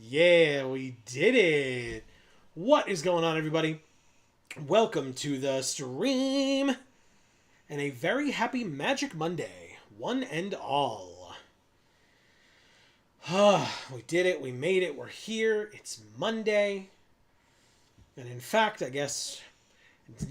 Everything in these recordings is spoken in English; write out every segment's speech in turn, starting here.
Yeah, we did it! What is going on, everybody? Welcome to the stream! And a very happy Magic Monday, one and all. We did it, we made it, we're here, it's Monday. And in fact, I guess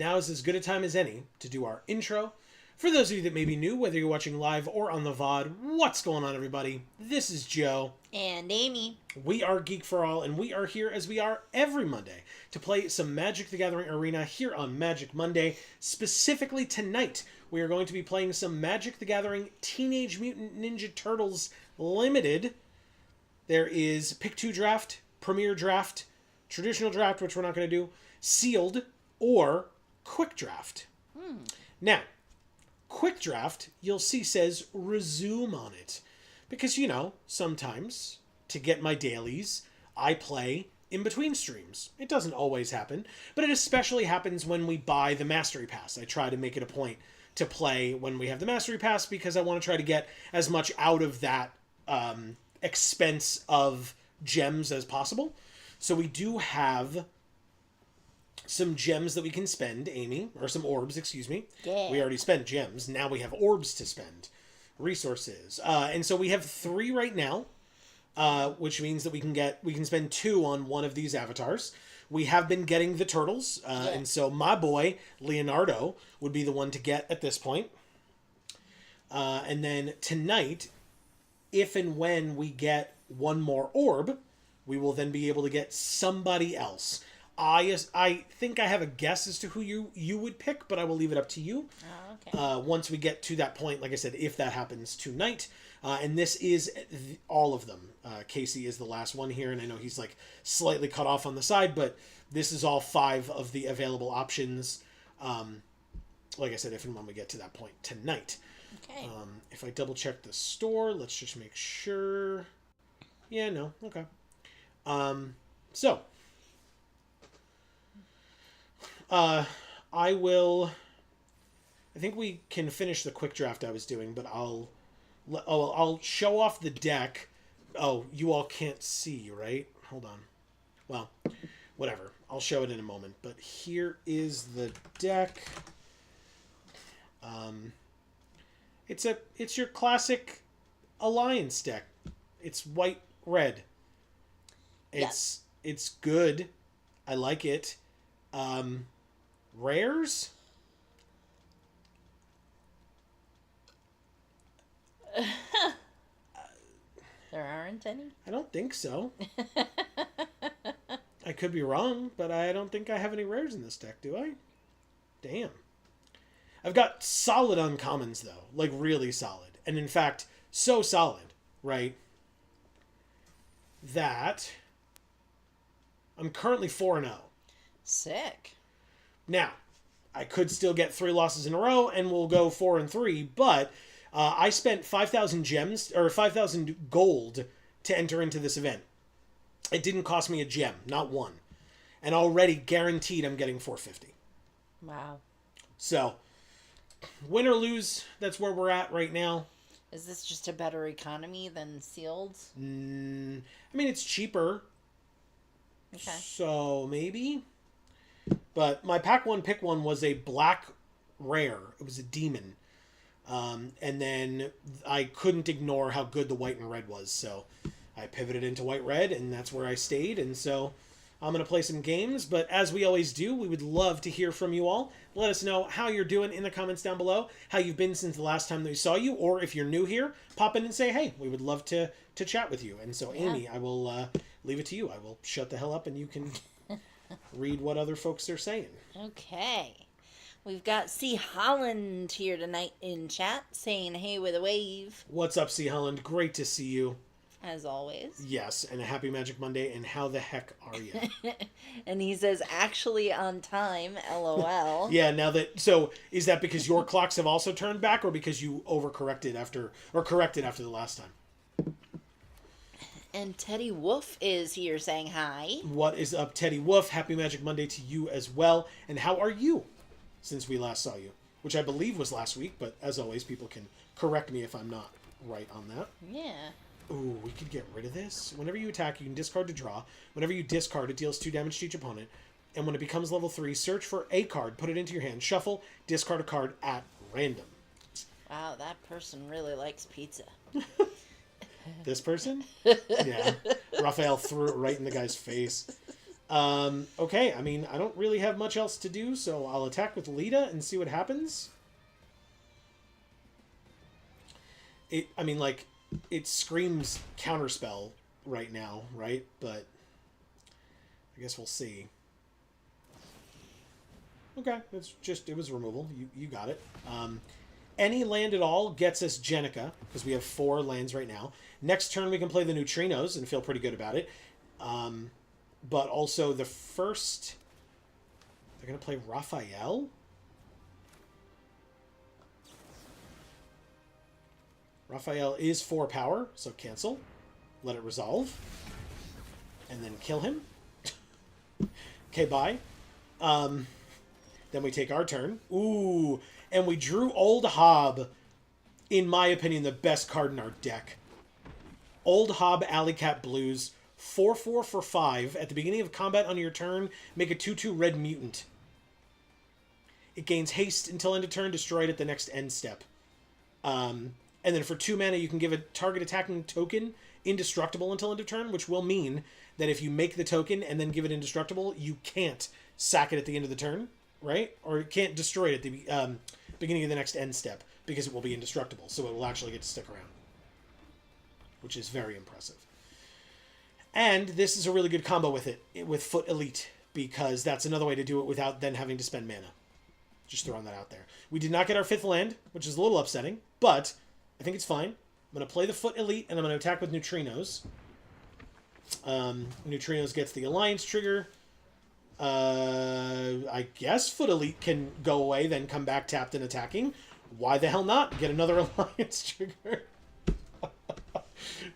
now is as good a time as any to do our intro. For those of you that may be new, whether you're watching live or on the VOD, what's going on, everybody? This is Joe. And Amy. We are Geek for All, and we are here as we are every Monday to play some Magic the Gathering Arena here on Magic Monday. Specifically tonight, we are going to be playing some Magic the Gathering Teenage Mutant Ninja Turtles Limited. There is Pick 2 Draft, Premier Draft, Traditional Draft, which we're not going to do, Sealed, or Quick Draft. Now, Quick Draft, you'll see says Resume on it. Because, you know, sometimes, to get my dailies, I play in between streams. It doesn't always happen, but it especially happens when we buy the Mastery Pass. I try to make it a point to play when we have the Mastery Pass because I want to try to get as much out of that expense of gems as possible. So we do have some gems that we can spend, Amy, or some orbs, excuse me. Yeah. We already spent gems. Now we have orbs to spend. Resources. And so we have 3 right now, which means that we can spend 2 on one of these avatars. We have been getting the turtles, and so my boy, Leonardo, would be the one to get at this point. And then tonight, if and when we get one more orb, we will then be able to get somebody else. I think I have a guess as to who you would pick, but I will leave it up to you. Oh, okay. Once we get to that point, like I said, if that happens tonight. And this is all of them. Casey is the last one here, and I know he's like slightly cut off on the side, but this is all 5 of the available options. Like I said, if and when we get to that point tonight. Okay. If I double check the store, let's just make sure. Yeah, no, okay. So I think we can finish the quick draft I was doing, but I'll show off the deck. Oh, you all can't see, right? Hold on. Well, whatever. I'll show it in a moment. But here is the deck. It's your classic Alliance deck. It's white red. It's good. I like it. Rares? There aren't any? I don't think so. I could be wrong, but I don't think I have any rares in this deck, do I? Damn. I've got solid uncommons, though. Like, really solid. And in fact, so solid, right? That I'm currently 4-0. Sick. Now, I could still get 3 losses in a row, and we'll go 4-3, but I spent 5,000 gems, or 5,000 gold to enter into this event. It didn't cost me a gem, not one. And already guaranteed I'm getting 450. Wow. So, win or lose, that's where we're at right now. Is this just a better economy than sealed? I mean, it's cheaper. Okay. So, maybe. But my pack 1 pick 1 was a black rare. It was a demon. And then I couldn't ignore how good the white and red was. So, I pivoted into white red, and that's where I stayed. And so, I'm going to play some games, but as we always do, we would love to hear from you all. Let us know how you're doing in the comments down below, how you've been since the last time that we saw you, or if you're new here, pop in and say, hey, we would love to chat with you. And so, Amy, I will leave it to you. I will shut the hell up, and you can read what other folks are saying. Okay. We've got C. Holland here tonight in chat saying, hey with a wave. What's up, C. Holland? Great to see you. As always. Yes, and a happy Magic Monday, and how the heck are you? And he says, actually on time, LOL. Yeah, now that... So, is that because your clocks have also turned back, or because you overcorrected after... Or corrected after the last time? And Teddy Wolf is here saying hi. What is up, Teddy Wolf? Happy Magic Monday to you as well. And how are you since we last saw you? Which I believe was last week, but as always, people can correct me if I'm not right on that. Yeah. Ooh, we could get rid of this. Whenever you attack, you can discard to draw. Whenever you discard, it deals 2 damage to each opponent. And when it becomes level 3, search for a card, put it into your hand, shuffle, discard a card at random. Wow, that person really likes pizza. This person? Yeah. Raphael threw it right in the guy's face. Okay, I mean, I don't really have much else to do, so I'll attack with Lita and see what happens. It screams counterspell right now, right? But I guess we'll see. Okay, it was removal. You got it. Any land at all gets us Jenica, because we have 4 lands right now. Next turn we can play the Neutrinos and feel pretty good about it. But also the first... They're going to play Raphael? Raphael is 4 power, so cancel. Let it resolve. And then kill him. Okay, bye. Then we take our turn. Ooh, and we drew Old Hob. In my opinion, the best card in our deck. Old Hob Alley Cat Blues. 4/4 for 5. At the beginning of combat on your turn, make a 2/2 red mutant. It gains haste until end of turn, destroyed at the next end step. And then for 2 mana, you can give a target attacking token indestructible until end of turn, which will mean that if you make the token and then give it indestructible, you can't sack it at the end of the turn, right? Or it can't destroy it at the beginning of the next end step, because it will be indestructible, so it will actually get to stick around. Which is very impressive. And this is a really good combo with it, with Foot Elite, because that's another way to do it without then having to spend mana. Just throwing that out there. We did not get our 5th land, which is a little upsetting, but I think it's fine. I'm going to play the Foot Elite, and I'm going to attack with Neutrinos. Neutrinos gets the Alliance trigger. I guess Foot Elite can go away, then come back tapped and attacking. Why the hell not? Get another Alliance trigger.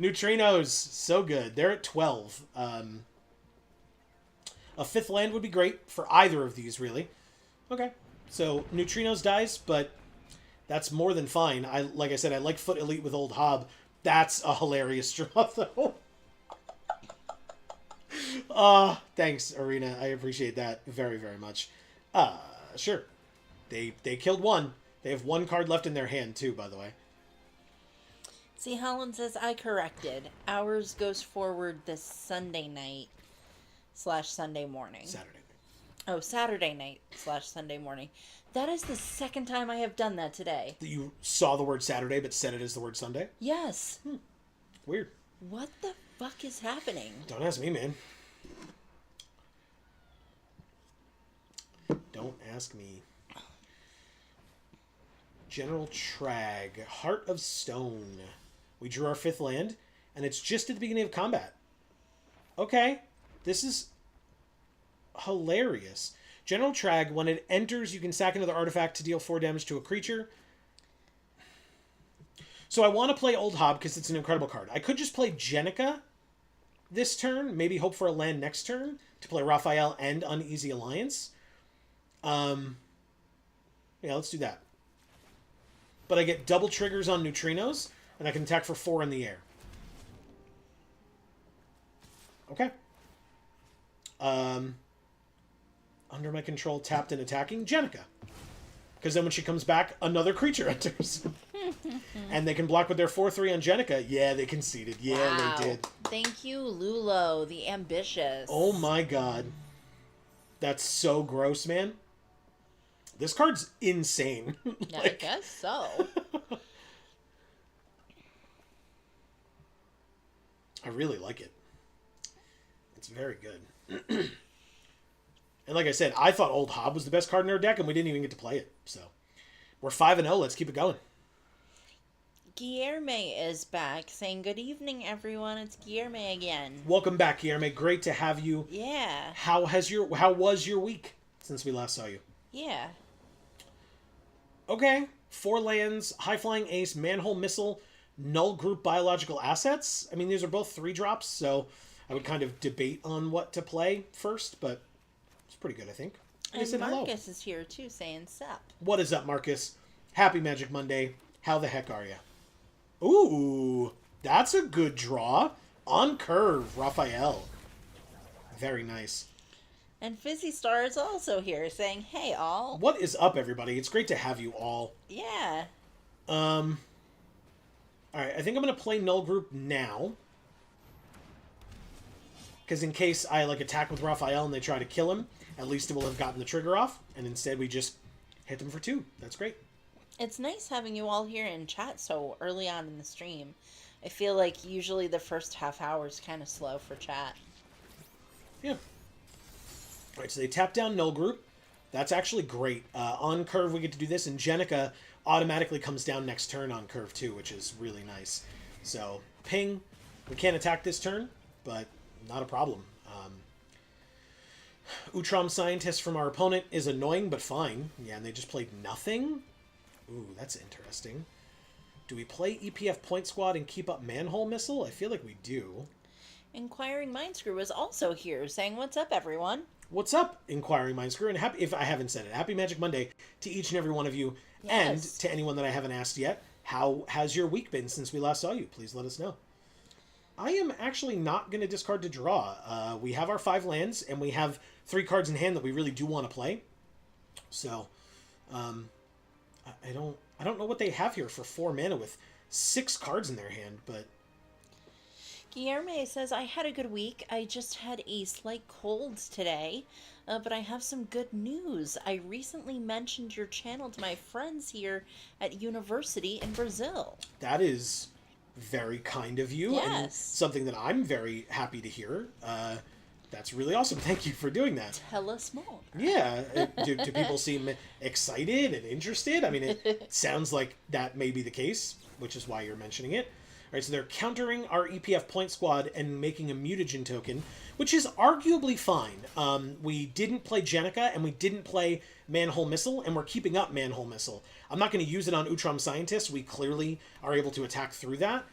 Neutrinos, so good. They're at 12. A 5th land would be great for either of these, really. Okay, so Neutrinos dies, but that's more than fine. Like I said, I like Foot Elite with Old Hob. That's a hilarious draw, though. Thanks, Arena. I appreciate that very, very much. Sure. They killed one. They have 1 card left in their hand, too, by the way. See, Holland says, I corrected. Ours goes forward this Sunday night / Sunday morning. Saturday. Oh, Saturday night / Sunday morning. That is the second time I have done that today. You saw the word Saturday but said it as the word Sunday? Yes. Weird. What the fuck is happening? Don't ask me, man. Don't ask me. General Trag, Heart of Stone. We drew our 5th land, and it's just at the beginning of combat. Okay, this is hilarious. General Trag, when it enters, you can sack another artifact to deal 4 damage to a creature. So I want to play Old Hob because it's an incredible card. I could just play Jenica this turn, maybe hope for a land next turn to play Raphael and Uneasy Alliance. Yeah, let's do that. But I get double triggers on neutrinos, and I can attack for 4 in the air. Okay. Under my control, tapped and attacking Jenica. Because then when she comes back, another creature enters. And they can block with their 4/3 on Jenica. Yeah, they conceded. Yeah, Wow. they did. Thank you, Lulo, the ambitious. Oh my god. That's so gross, man. This card's insane. Yeah, I guess so. I really like it. It's very good. And like I said, I thought Old Hob was the best card in our deck, and we didn't even get to play it. So we're 5-0. Let's keep it going. Guillerme is back, saying, good evening, everyone. It's Guillerme again. Welcome back, Guillermo. Great to have you. Yeah. How was your week since we last saw you? Yeah. Okay. 4 lands, High Flying Ace, Manhole Missile, Null Group Biological Assets. I mean, these are both 3 drops, so I would kind of debate on what to play first, but it's pretty good, I think. And Marcus is here, too, saying sup. What is up, Marcus? Happy Magic Monday. How the heck are you? Ooh, that's a good draw. On curve, Raphael. Very nice. And Fizzy Star is also here, saying, hey, all. What is up, everybody? It's great to have you all. Yeah. Alright, I think I'm going to play Null Group now. Because in case I, attack with Raphael and they try to kill him, at least it will have gotten the trigger off. And instead we just hit them for 2. That's great. It's nice having you all here in chat so early on in the stream. I feel like usually the first half hour is kind of slow for chat. Yeah. Alright, so they tap down Null Group. That's actually great. On curve, we get to do this, and Jenica automatically comes down next turn on curve too, which is really nice. So, ping. We can't attack this turn, but not a problem. Utrom Scientist from our opponent is annoying, but fine. Yeah, and they just played nothing? Ooh, that's interesting. Do we play EPF Point Squad and keep up Manhole Missile? I feel like we do. Inquiring Mindscrew is also here, saying, what's up, everyone? What's up, Inquiring Mindscrew? And happy, if I haven't said it, happy Magic Monday to each and every one of you. Yes. And to anyone that I haven't asked yet, how has your week been since we last saw you? Please let us know. I am actually not going to discard to draw. We have our 5 lands, and we have 3 cards in hand that we really do want to play. So, I don't know what they have here for 4 mana with 6 cards in their hand, but... Guillerme says, I had a good week. I just had a slight cold today, but I have some good news. I recently mentioned your channel to my friends here at university in Brazil. That is very kind of you, Yes. and something that I'm very happy to hear. That's really awesome. Thank you for doing that. Tell us more. Yeah. Do people seem excited and interested? I mean, it sounds like that may be the case, which is why you're mentioning it. All right, so they're countering our EPF Point Squad and making a mutagen token, which is arguably fine. We didn't play Jenica, and we didn't play Manhole Missile, and we're keeping up Manhole Missile. I'm not going to use it on Utrom Scientist. We clearly are able to attack through that,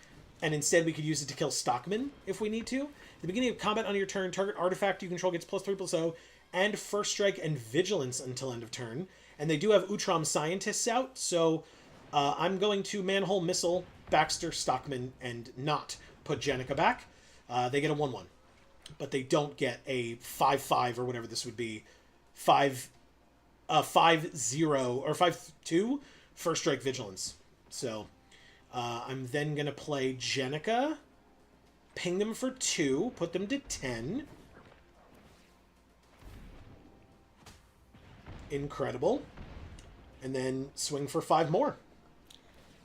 and instead we could use it to kill Stockman if we need to. At the beginning of combat on your turn, target artifact you control gets +3/+0, and First Strike and Vigilance until end of turn. And they do have Utrom Scientists out, so I'm going to Manhole Missile, Baxter, Stockman, and not put Jenica back. They get a 1/1. But they don't get a 5/5 or whatever this would be. 5-0 or 5-2 First Strike Vigilance. So I'm then going to play Jenica, ping them for 2, put them to 10. Incredible. And then swing for 5 more.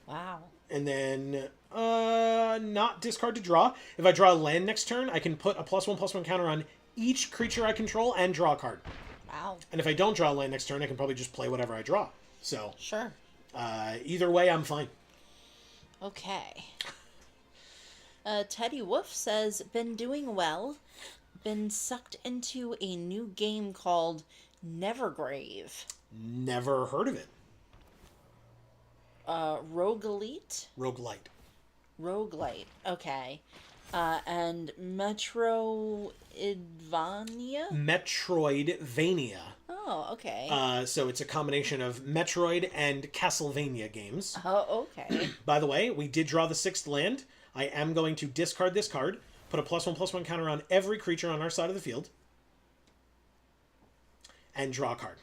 Wow. And then not discard to draw. If I draw a land next turn, I can put a +1/+1 counter on each creature I control and draw a card. Wow. And if I don't draw a land next turn, I can probably just play whatever I draw. So, Sure. Either way, I'm fine. Okay. Teddy Wolf says, been doing well. Been sucked into a new game called Nevergrave. Never heard of it. Roguelite? Roguelite. Okay. And Metroidvania? Metroidvania. Oh, okay. So it's a combination of Metroid and Castlevania games. Oh, okay. By the way, we did draw the 6th land. I am going to discard this card, put a +1/+1 counter on every creature on our side of the field, and draw a card.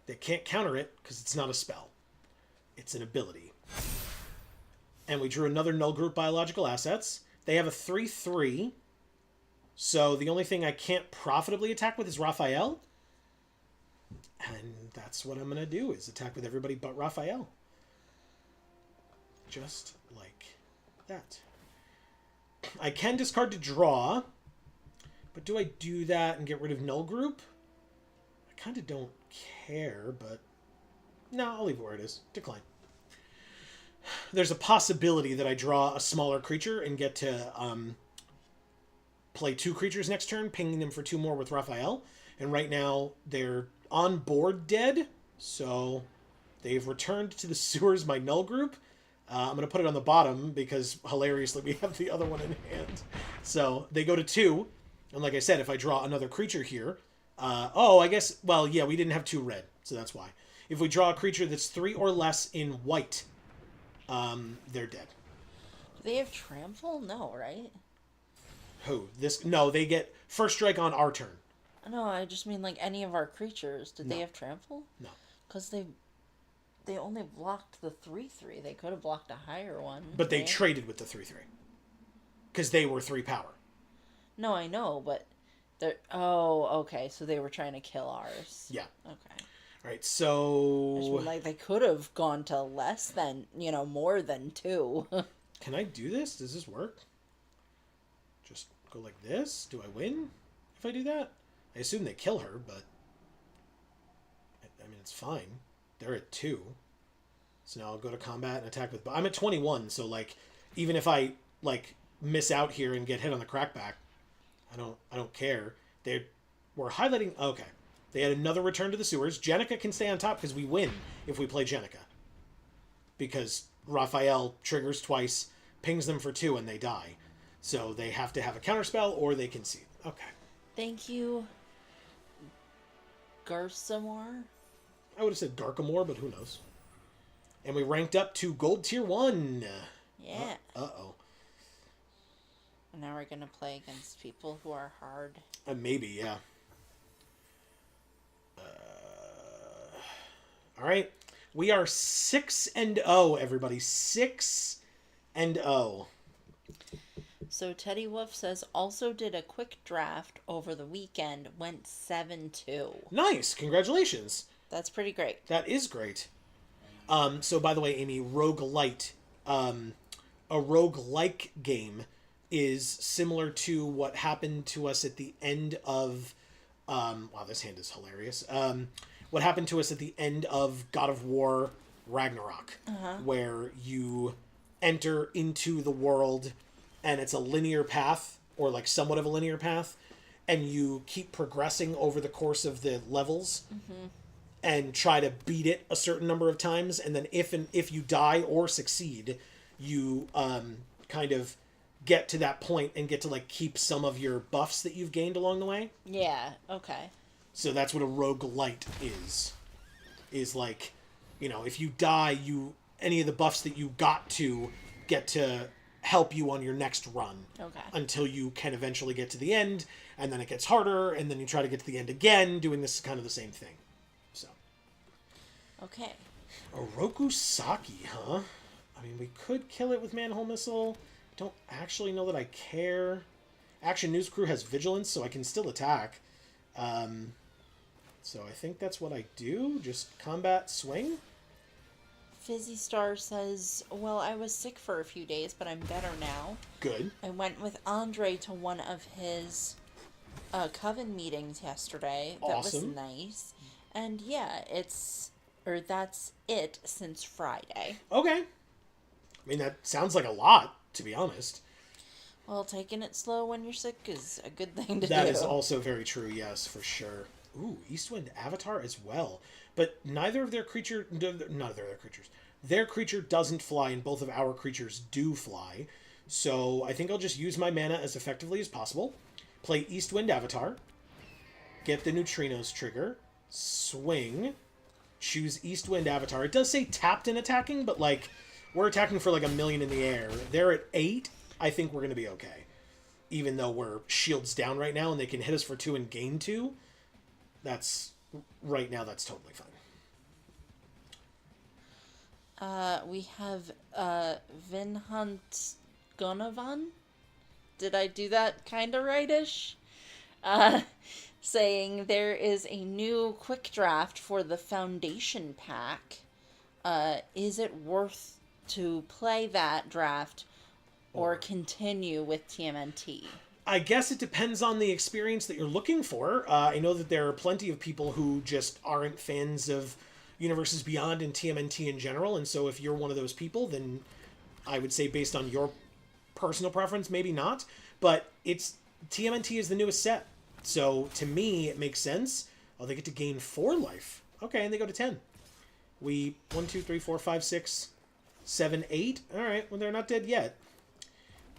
They can't counter it because it's not a spell. It's an ability. And we drew another null group biological assets. They have a 3/3. So the only thing I can't profitably attack with is Raphael. And that's what I'm going to do, is attack with everybody but Raphael. Just like that. I can discard to draw. But do I do that and get rid of null group? I kind of don't care, but... No, I'll leave it where it is. Decline. There's a possibility that I draw a smaller creature and get to play 2 creatures next turn, pinging them for 2 more with Raphael. And right now, they're on board dead, so they've returned to the sewers my null group. I'm going to put it on the bottom because, hilariously, we have the other one in hand. So they go to 2, and like I said, if I draw another creature here... I guess... Well, yeah, we didn't have 2 red, so that's why. If we draw a creature that's 3 or less in white... they're dead. Do they have trample? No, right? Who? This? No, they get first strike on our turn. No, I just mean like any of our creatures. Did they have trample? No. Because they only blocked the 3/3. They could have blocked a higher one. But they right? traded with the 3/3. Because they were 3 power. No, I know, but they're... Oh, okay. So they were trying to kill ours. Yeah. Okay. All right, so... I just mean, like, they could have gone to less than, more than 2. Can I do this? Does this work? Just go like this? Do I win if I do that? I assume they kill her, but... I mean, it's fine. They're at 2. So now I'll go to combat and attack with... I'm at 21, so, like, even if I, like, miss out here and get hit on the crackback, I don't care. We're highlighting... Okay. They had another return to the sewers. Jenica can stay on top because we win if we play Jenica. Because Raphael triggers twice, pings them for 2, and they die. So they have to have a counterspell or they concede. Okay. Thank you, Garsamore. I would have said Garkamore, but who knows. And we ranked up to Gold Tier 1. Yeah. Uh-oh. Now we're going to play against people who are hard. Maybe, yeah. All right. We are 6-0, everybody. 6-0. So Teddy Wolf says, also did a quick draft over the weekend, went 7-2. Nice. Congratulations. That's pretty great. That is great. So by the way, Amy, roguelite, a roguelike game is similar to what happened to us at the end of... wow, this hand is hilarious. What happened to us at the end of God of War Ragnarok, where you enter into the world and it's a linear path, or like somewhat of a linear path, and you keep progressing over the course of the levels and try to beat it a certain number of times, and then if you die or succeed, you kind of get to that point and get to like keep some of your buffs that you've gained along the way. Yeah, okay. So that's what a roguelite is. Is like, if you die, any of the buffs that you got to get to help you on your next run. Okay. Until you can eventually get to the end, and then it gets harder, and then you try to get to the end again, doing this kind of the same thing. So. Okay. Oroku Saki, huh? I mean, we could kill it with Manhole Missile. Don't actually know that I care. Action News Crew has Vigilance, so I can still attack. So I think that's what I do. Just combat swing. Fizzy Star says, well, I was sick for a few days, but I'm better now. Good. I went with Andre to one of his coven meetings yesterday. That Awesome. was nice. And yeah, that's it since Friday. Okay. I mean, that sounds like a lot, to be honest. Well, taking it slow when you're sick is a good thing to do. That is also very true, yes, for sure. Ooh, Eastwind Avatar as well. But neither of their creature... None of their creatures. Their creature doesn't fly, and both of our creatures do fly. So I think I'll just use my mana as effectively as possible. Play Eastwind Avatar. Get the Neutrinos trigger. Swing. Choose Eastwind Avatar. It does say tapped and attacking, but, like, we're attacking for, like, 1,000,000 in the air. They're at 8. I think we're going to be okay. Even though we're shields down right now and they can hit us for 2 and gain 2, right now that's totally fine. We have Vinhunt Gonovan. Did I do that kind of rightish? Saying there is a new quick draft for the Foundation Pack. Is it worth to play that draft or continue with TMNT? I guess it depends on the experience that you're looking for. I know that there are plenty of people who just aren't fans of Universes Beyond and TMNT in general, and so if you're one of those people, then I would say based on your personal preference, maybe not. But TMNT is the newest set, so to me it makes sense. Oh, they get to gain 4 life. Okay, and they go to 10. 1, 2, 3, 4, 5, 6, 7, 8. All right, well they're not dead yet.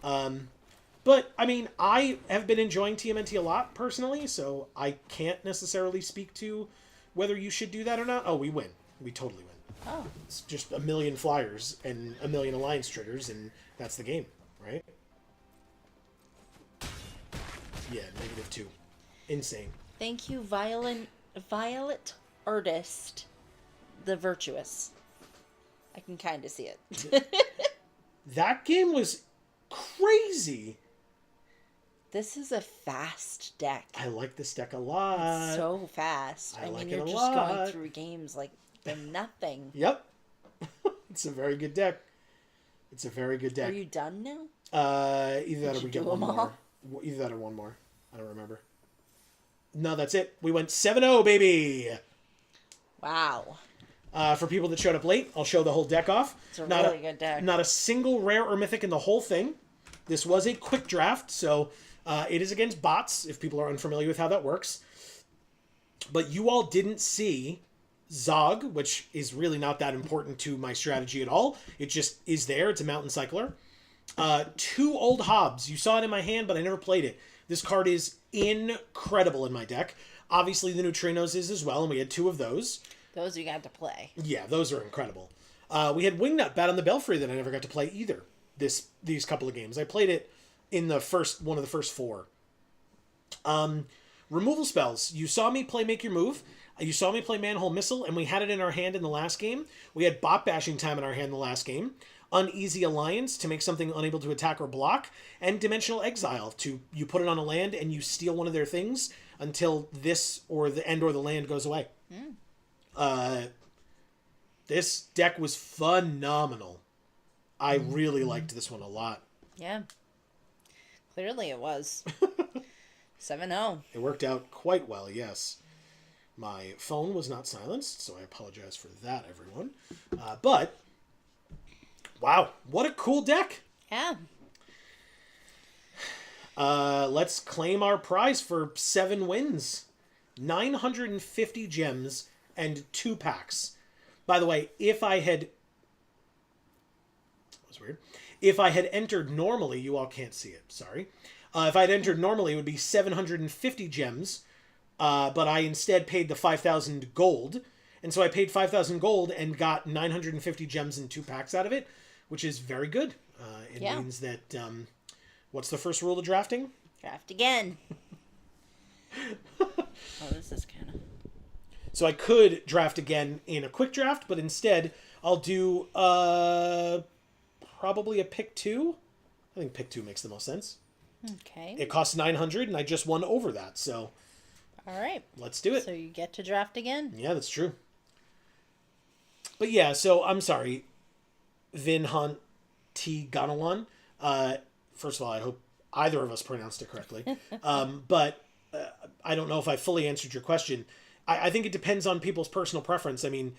But, I mean, I have been enjoying TMNT a lot, personally, so I can't necessarily speak to whether you should do that or not. Oh, we win. We totally win. Oh. It's just 1,000,000 flyers and 1,000,000 alliance triggers, and that's the game, right? Yeah, -2. Insane. Thank you, Violet Artist, the Virtuous. I can kind of see it. That game was crazy. This is a fast deck. I like this deck a lot. It's so fast. I like mean, it you're a just lot. going through games like they're nothing. Yep. It's a very good deck. It's a very good deck. Are you done now? Either that or we get one more. Either that or one more. I don't remember. No, that's it. We went 7-0, baby! Wow. For people that showed up late, I'll show the whole deck off. It's a really good deck. Not a single rare or mythic in the whole thing. This was a quick draft, so it is against bots, if people are unfamiliar with how that works. But you all didn't see Zog, which is really not that important to my strategy at all. It just is there. It's a mountain cycler. 2 Old Hobbs. You saw it in my hand, but I never played it. This card is incredible in my deck. Obviously, the Neutrinos is as well, and we had 2 of those. Those you got to play. Yeah, those are incredible. We had Wingnut Bat on the Belfry that I never got to play either. These couple of games. I played it in one of the first 4. Removal spells. You saw me play Make Your Move. You saw me play Manhole Missile, and we had it in our hand in the last game. We had Bot Bashing Time in our hand in the last game. Uneasy Alliance to make something unable to attack or block. And Dimensional Exile you put it on a land and you steal one of their things until this or the end or the land goes away. This deck was phenomenal. I really liked this one a lot. Yeah. Clearly it was. 7-0. It worked out quite well, yes. My phone was not silenced, so I apologize for that, everyone. But, wow, what a cool deck. Yeah. Let's claim our prize for 7 wins. 950 gems and 2 packs. By the way, if I had entered normally, you all can't see it, sorry. If I had entered normally, it would be 750 gems, but I instead paid the 5,000 gold. And so I paid 5,000 gold and got 950 gems and 2 packs out of it, which is very good. It means that, what's the first rule of drafting? Draft again. Oh, this is kind of... So I could draft again in a quick draft, but instead I'll do probably a pick 2. I think pick 2 makes the most sense. Okay. It costs 900 and I just won over that, so All right. let's do it. So you get to draft again? Yeah, that's true. But yeah, so I'm sorry, Vin Hunt T Ganawan. First of all, I hope either of us pronounced it correctly. But I don't know if I fully answered your question. I think it depends on people's personal preference. I mean,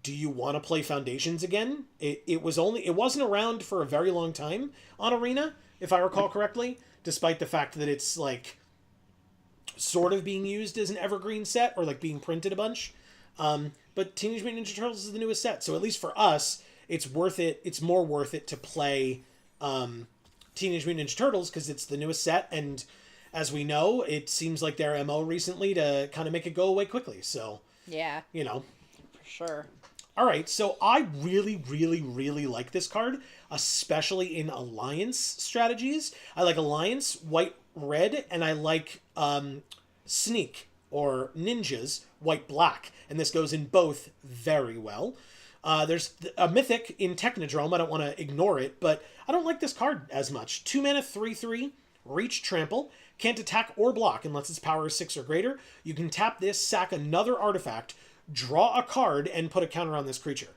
do you want to play Foundations again? It wasn't around for a very long time on Arena, if I recall correctly, despite the fact that it's like sort of being used as an evergreen set or like being printed a bunch. But Teenage Mutant Ninja Turtles is the newest set, so at least for us, it's worth it. It's more worth it to play Teenage Mutant Ninja Turtles because it's the newest set, and as we know, it seems like their MO recently to kind of make it go away quickly. So Yeah, you know, for sure. all right. So I really, really, really like this card, especially in Alliance strategies. I like Alliance white red, and I like Sneak or Ninjas white black, and this goes in both very well. There's a Mythic in Technodrome. I don't want to ignore it, but I don't like this card as much. 2 mana, 3/3, Reach Trample. Can't attack or block unless its power is 6 or greater. You can tap this, sack another artifact, draw a card, and put a counter on this creature.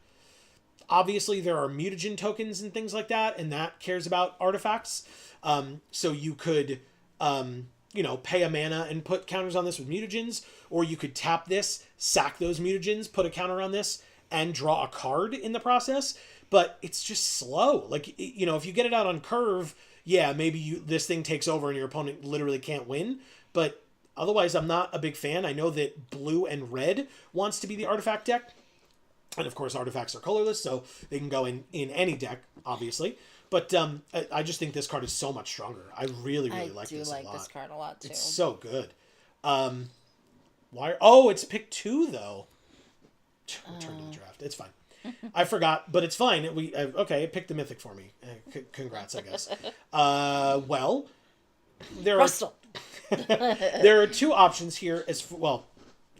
Obviously, there are mutagen tokens and things like that, and that cares about artifacts. So you could, pay a mana and put counters on this with mutagens, or you could tap this, sack those mutagens, put a counter on this, and draw a card in the process. But it's just slow. Like, if you get it out on curve, yeah, maybe this thing takes over and your opponent literally can't win. But otherwise, I'm not a big fan. I know that blue and red wants to be the artifact deck. And of course, artifacts are colorless, so they can go in any deck, obviously. But I just think this card is so much stronger. I really, really like this a lot. I do like this card a lot, too. It's so good. It's pick 2, though. Return to the draft. It's fine. I forgot, but it's fine. It picked the Mythic for me. Congrats, I guess. Well, there are 2 options here a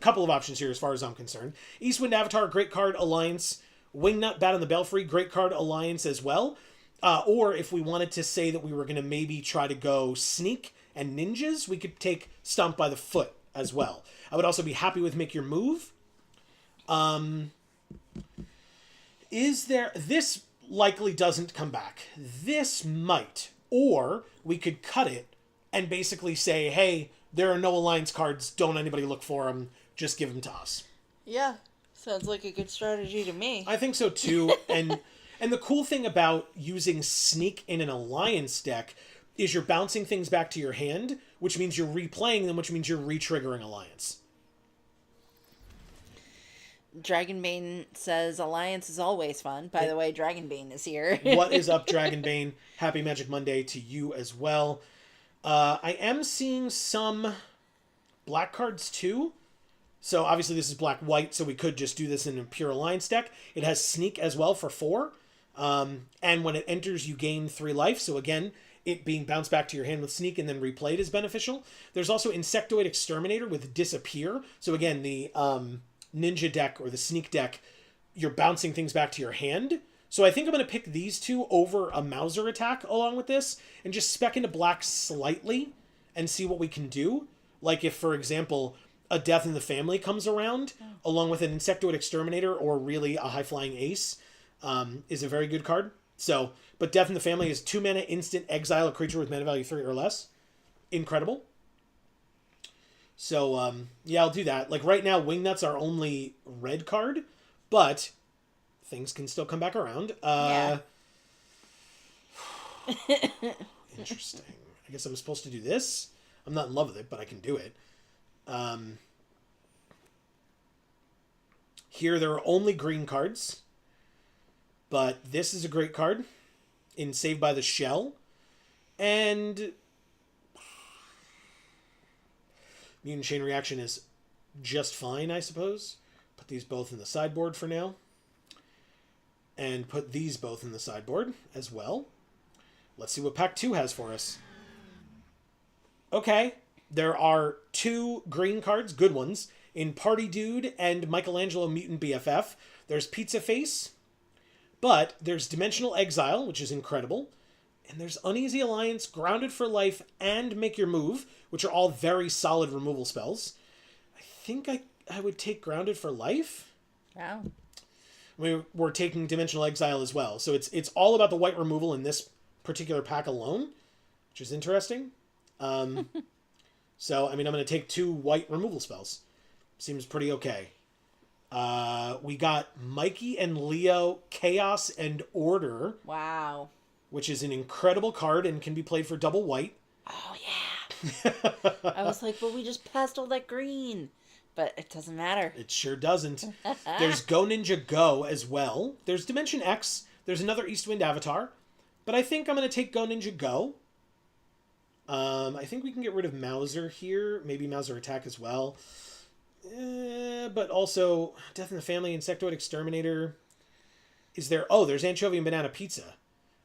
couple of options here as far as I'm concerned. Eastwind Avatar, great card, Alliance. Wingnut, Bat in the Belfry, great card, Alliance as well. Or if we wanted to say that we were going to maybe try to go Sneak and Ninjas, we could take Stomp by the Foot as well. I would also be happy with Make Your Move. This likely doesn't come back. This might. Or we could cut it and basically say, hey, there are no Alliance cards. Don't anybody look for them. Just give them to us. Yeah, sounds like a good strategy to me. I think so too. And the cool thing about using Sneak in an Alliance deck is you're bouncing things back to your hand, which means you're replaying them, which means you're re-triggering Alliance. Dragonbane says Alliance is always fun. By the way, Dragonbane is here. What is up, Dragonbane? Happy Magic Monday to you as well. I am seeing some black cards too. So obviously this is black-white, so we could just do this in a pure Alliance deck. It has Sneak as well for 4. And when it enters, you gain 3 life. So again, it being bounced back to your hand with Sneak and then replayed is beneficial. There's also Insectoid Exterminator with Disappear. So again, the Ninja deck or the Sneak deck, you're bouncing things back to your hand. So I think I'm going to pick these 2 over a Mauser attack along with this and just spec into black slightly and see what we can do. Like if, for example, a Death in the Family comes around along with an Insectoid Exterminator or really a high-flying ace is a very good card. So, but Death in the Family is 2 mana instant exile a creature with mana value 3 or less. Incredible. So, yeah, I'll do that. Like, right now, Wingnut's our only red card, but things can still come back around. Interesting. I guess I'm supposed to do this. I'm not in love with it, but I can do it. Here, there are only green cards, but this is a great card in Saved by the Shell, and Mutant Chain Reaction is just fine, I suppose. Put these both in the sideboard for now. And put these both in the sideboard as well. Let's see what Pack 2 has for us. Okay. There are 2 green cards, good ones, In Party Dude and Michelangelo Mutant BFF, there's Pizza Face, but there's Dimensional Exile, which is incredible, and there's Uneasy Alliance, Grounded for Life, and Make Your Move, which are all very solid removal spells. I think I would take Grounded for Life. Wow. We're taking Dimensional Exile as well, so it's all about the white removal in this particular pack alone, which is interesting. So, I mean, I'm going to take 2 white removal spells. Seems pretty okay. We got Mikey and Leo, Chaos and Order. Wow. Which is an incredible card and can be played for double white. Oh, yeah. I was like, well, we just passed all that green. But it doesn't matter. It sure doesn't. There's Go Ninja Go as well. There's Dimension X. There's another Eastwind Avatar. But I think I'm going to take Go Ninja Go. I think we can get rid of Mauser here. Maybe Mauser Attack as well. But also Death in the Family, Insectoid Exterminator. Is there... Oh, there's Anchovy and Banana Pizza.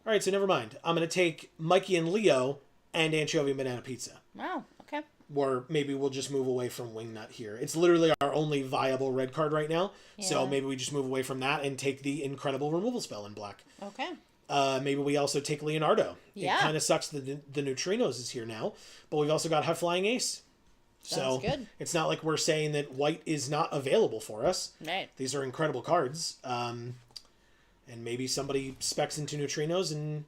All right, so never mind. I'm going to take Mikey and Leo and Anchovy and Banana Pizza. Wow, okay. Or maybe we'll just move away from Wingnut here. It's literally our only viable red card right now. Yeah. So maybe we just move away from that and take the incredible removal spell in black. Okay. Maybe we also take Leonardo. Yeah. It kind of sucks that the Neutrinos is here now. But we've also got High Flying Ace. Sounds good. It's not like we're saying that white is not available for us. Right. These are incredible cards. And maybe somebody specs into Neutrinos and,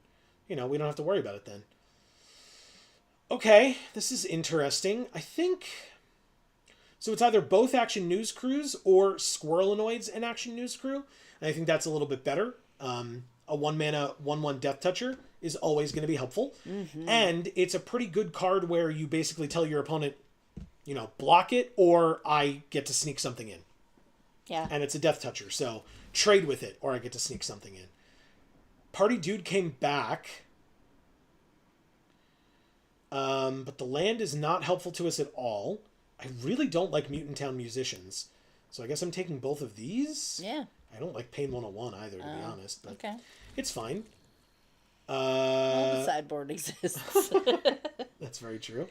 we don't have to worry about it then. Okay, this is interesting. I think... So it's either both Action News Crews or Squirrelinoids and Action News Crew. And I think that's a little bit better. A 1-mana 1/1 Death Toucher is always going to be helpful. Mm-hmm. And it's a pretty good card where you basically tell your opponent, block it or I get to sneak something in. Yeah. And it's a Death Toucher, so trade with it or I get to sneak something in. Party Dude came back... but the land is not helpful to us at all. I really don't like Mutant Town Musicians. So I guess I'm taking both of these. Yeah. I don't like Pain 101 either, to be honest. But okay. It's fine. Well, the sideboard exists. That's very true.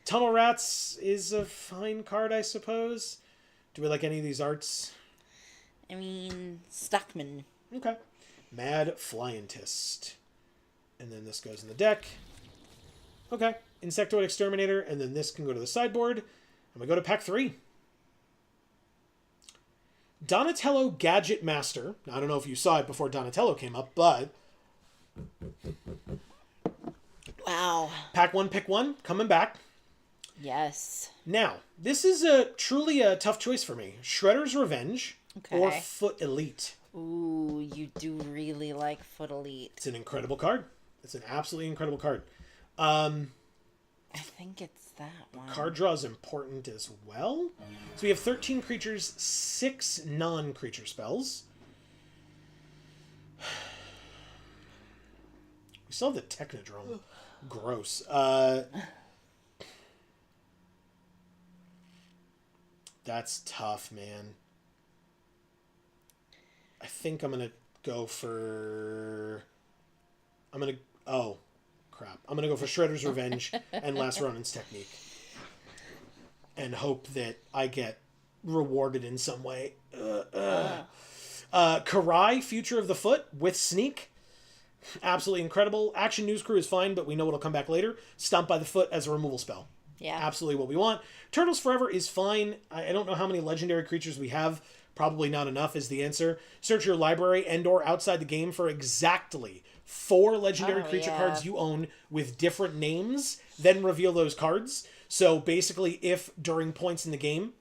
Tunnel Rats is a fine card, I suppose. Do we like any of these arts? I mean, Stuckman. Okay. Mad Flyentist. And then this goes in the deck. Okay, Insectoid Exterminator, and then this can go to the sideboard. And we go to pack 3. Donatello Gadget Master. Now, I don't know if you saw it before Donatello came up, but... Wow. Pack 1, pick 1, coming back. Yes. Now, this is truly a tough choice for me. Shredder's Revenge or Foot Elite. Ooh, you do really like Foot Elite. It's an incredible card. It's an absolutely incredible card. I think it's that one. Card draw is important as well. So we have 13 creatures, 6 non-creature spells. We still have the Technodrome. Gross. That's tough, man. I think I'm going to go for... Oh, crap. I'm going to go for Shredder's Revenge and Last Ronin's Technique. And hope that I get rewarded in some way. Karai, Future of the Foot with Sneak. Absolutely incredible. Action News Crew is fine, but we know it'll come back later. Stomp by the Foot as a removal spell. Yeah. Absolutely what we want. Turtles Forever is fine. I don't know how many legendary creatures we have. Probably not enough is the answer. Search your library and or outside the game for exactly 4 legendary creature cards you own with different names. Then reveal those cards. So basically, if during points in the game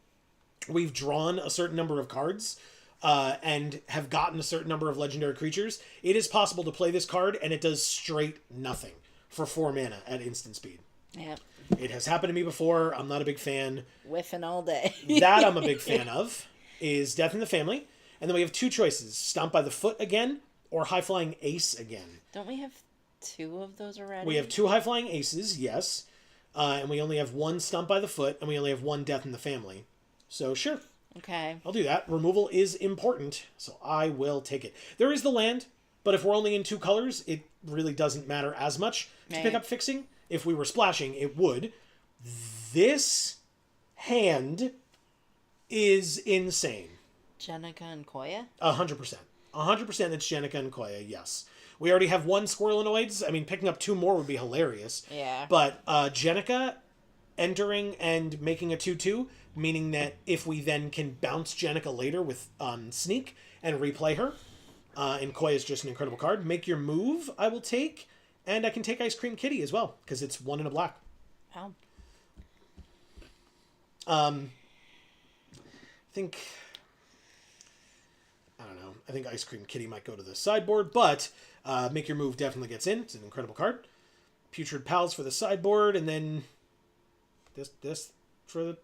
we've drawn a certain number of cards and have gotten a certain number of legendary creatures, it is possible to play this card and it does straight nothing for 4 mana at instant speed. Yeah. It has happened to me before. I'm not a big fan. Whiffing all day. That I'm a big fan of is Death in the Family. And then we have 2 choices. Stomp by the Foot again or High Flying Ace again. Don't we have 2 of those already? We have 2 High Flying Aces, yes. And we only have 1 Stomp by the Foot, and we only have 1 Death in the Family. So, sure. Okay. I'll do that. Removal is important, so I will take it. There is the land, but if we're only in 2 colors, it really doesn't matter as much to pick up Fixing. If we were splashing, it would. This hand is insane. Jenica and Koya? 100%. 100% it's Jenica and Koya, yes. We already have one Squirrelinoids. I mean, picking up 2 more would be hilarious. Yeah. But Jenica entering and making a 2/2, meaning that if we then can bounce Jenica later with Sneak and replay her, and Koya is just an incredible card. Make your move, I will take, and I can take Ice Cream Kitty as well, because it's 1 and a black. Oh. I think... I don't know. I think Ice Cream Kitty might go to the sideboard, but Make Your Move definitely gets in. It's an incredible card. Putrid Pals for the sideboard, and then this for the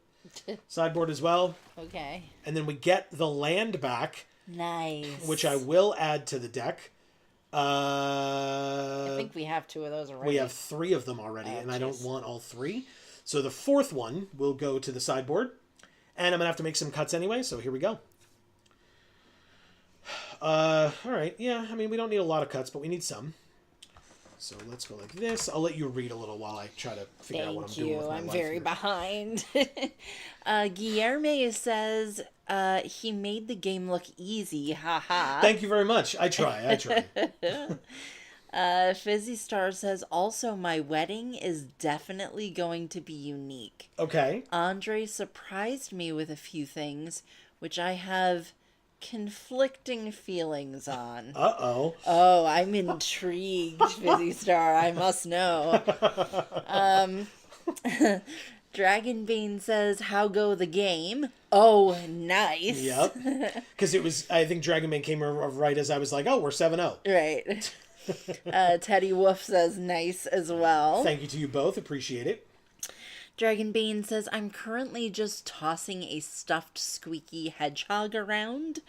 sideboard as well. Okay. And then we get the land back. Nice. Which I will add to the deck. I think we have 2 of those already. We have 3 of them already, and I don't want all 3. So the 4th one will go to the sideboard. And I'm going to have to make some cuts anyway, so here we go. Alright, yeah, I mean, we don't need a lot of cuts, but we need some. So let's go like this. I'll let you read a little while I try to figure out what I'm doing with my life. I'm very behind. Guillermo says he made the game look easy. Haha. Thank you very much. I try. Fizzy Star says, also, my wedding is definitely going to be unique. Okay. Andre surprised me with a few things, which I have conflicting feelings on. Uh-oh. Oh, I'm intrigued, Fizzy Star. I must know. Dragonbane says, how go the game? Oh, nice. Yep. Because it was, I think Dragonbane came right as I was like, oh, we're 7-0. Right. Teddy Wolf says, nice as well. Thank you to you both. Appreciate it. Dragonbane says, I'm currently just tossing a stuffed squeaky hedgehog around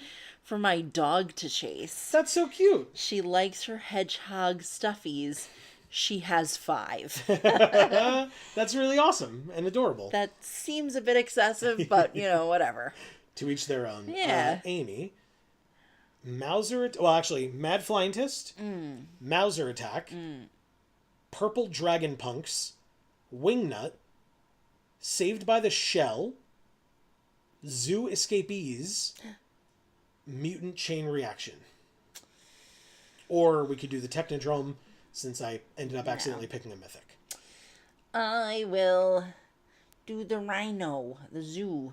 for my dog to chase. That's so cute. She likes her hedgehog stuffies. She has 5. That's really awesome and adorable. That seems a bit excessive, but, whatever. To each their own. Yeah. Amy. Mauser... Well, actually, Mad Flyintist. Mauser Attack. Purple Dragon Punks. Wingnut. Saved by the Shell. Zoo Escapees. Mutant Chain Reaction. Or we could do the Technodrome, since I ended up accidentally picking a Mythic. I will do the Rhino, the Zoo.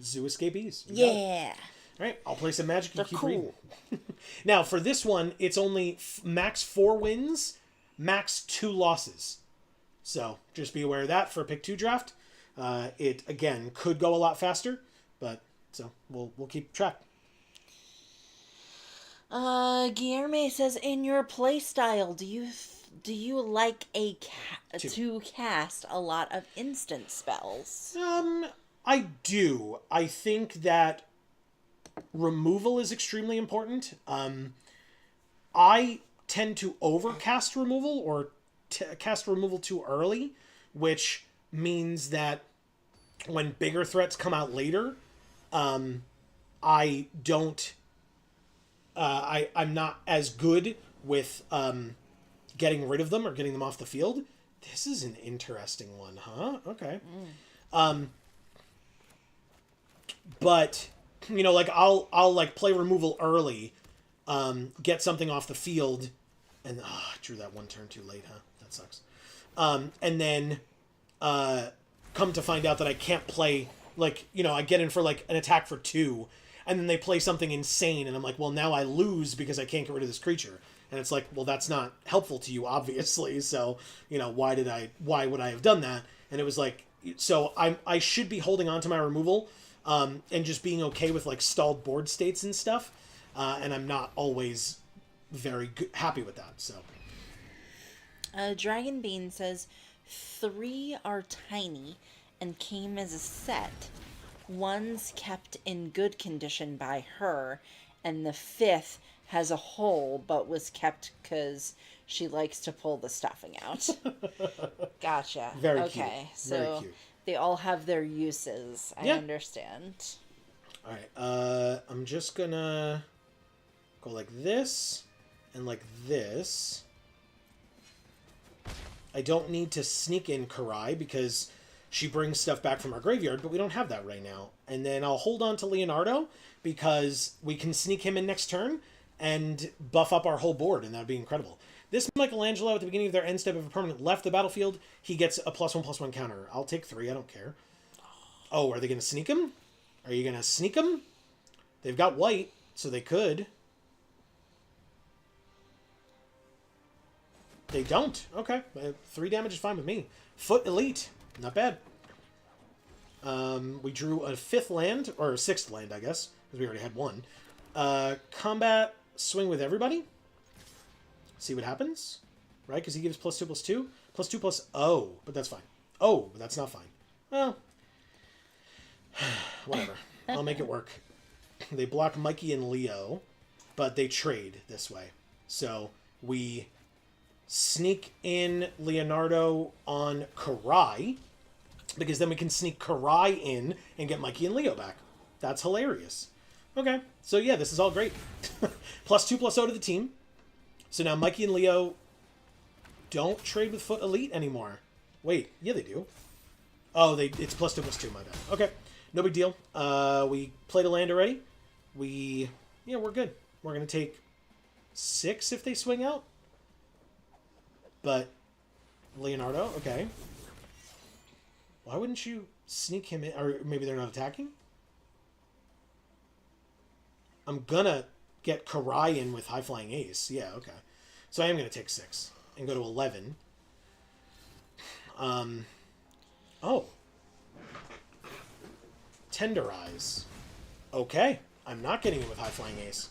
Zoo Escapees. Yeah. All right, I'll play some Magic and They're keep cool. reading. Now, for this one, it's only max 4 wins, max 2 losses. So, just be aware of that for a pick 2 draft. It, again, could go a lot faster, but, so, we'll keep track. Guillermo says, in your playstyle, do you like to cast a lot of instant spells? I do. I think that removal is extremely important. I tend to overcast removal or cast removal too early, which means that when bigger threats come out later, I don't... I'm not as good with getting rid of them or getting them off the field. This is an interesting one, huh? Okay. But, like, I'll like play removal early, get something off the field, and I drew that 1 turn too late, huh? That sucks. And then come to find out that I can't play, like, I get in for like an attack for 2, and then they play something insane, and I'm like, well, now I lose because I can't get rid of this creature. And it's like, well, that's not helpful to you, obviously. So, why would I have done that? And it was like, so I should be holding on to my removal, and just being okay with like stalled board states and stuff. And I'm not always very happy with that. So, Dragon Bean says 3 are tiny and came as a set. One's kept in good condition by her, and the 5th has a hole but was kept because she likes to pull the stuffing out. Gotcha. Very okay, cute. so Very cute. They all have their uses. I understand. All right. I'm just gonna go like this and like this. I don't need to sneak in Karai because she brings stuff back from our graveyard, but we don't have that right now. And then I'll hold on to Leonardo because we can sneak him in next turn and buff up our whole board, and that would be incredible. This Michelangelo, at the beginning of their end step, if a permanent left the battlefield, he gets a +1/+1 counter. I'll take 3, I don't care. Oh, are they going to sneak him? Are you going to sneak him? They've got white, so they could. They don't. Okay. 3 damage is fine with me. Foot Elite. Not bad. We drew a 5th land, or a 6th land, I guess, because we already had 1. Combat, swing with everybody. See what happens. Right? Because he gives +2/+2. +2/+, oh, but that's fine. Oh, but that's not fine. Well, whatever. I'll make it work. They block Mikey and Leo, but they trade this way. So we sneak in Leonardo on Karai, because then we can sneak Karai in and get Mikey and Leo back. That's hilarious. Okay, so yeah, this is all great. +2/+0 to the team. So now Mikey and Leo don't trade with Foot Elite anymore. Wait, yeah, they do. Oh, it's +2/+2, my bad. Okay, no big deal. We played a land already. We're good. We're going to take 6 if they swing out. But Leonardo, okay. Why wouldn't you sneak him in? Or maybe they're not attacking? I'm gonna get Karai in with High Flying Ace. Yeah, okay. So I am gonna take 6 and go to 11. Oh. Tenderize. Okay. I'm not getting in with High Flying Ace.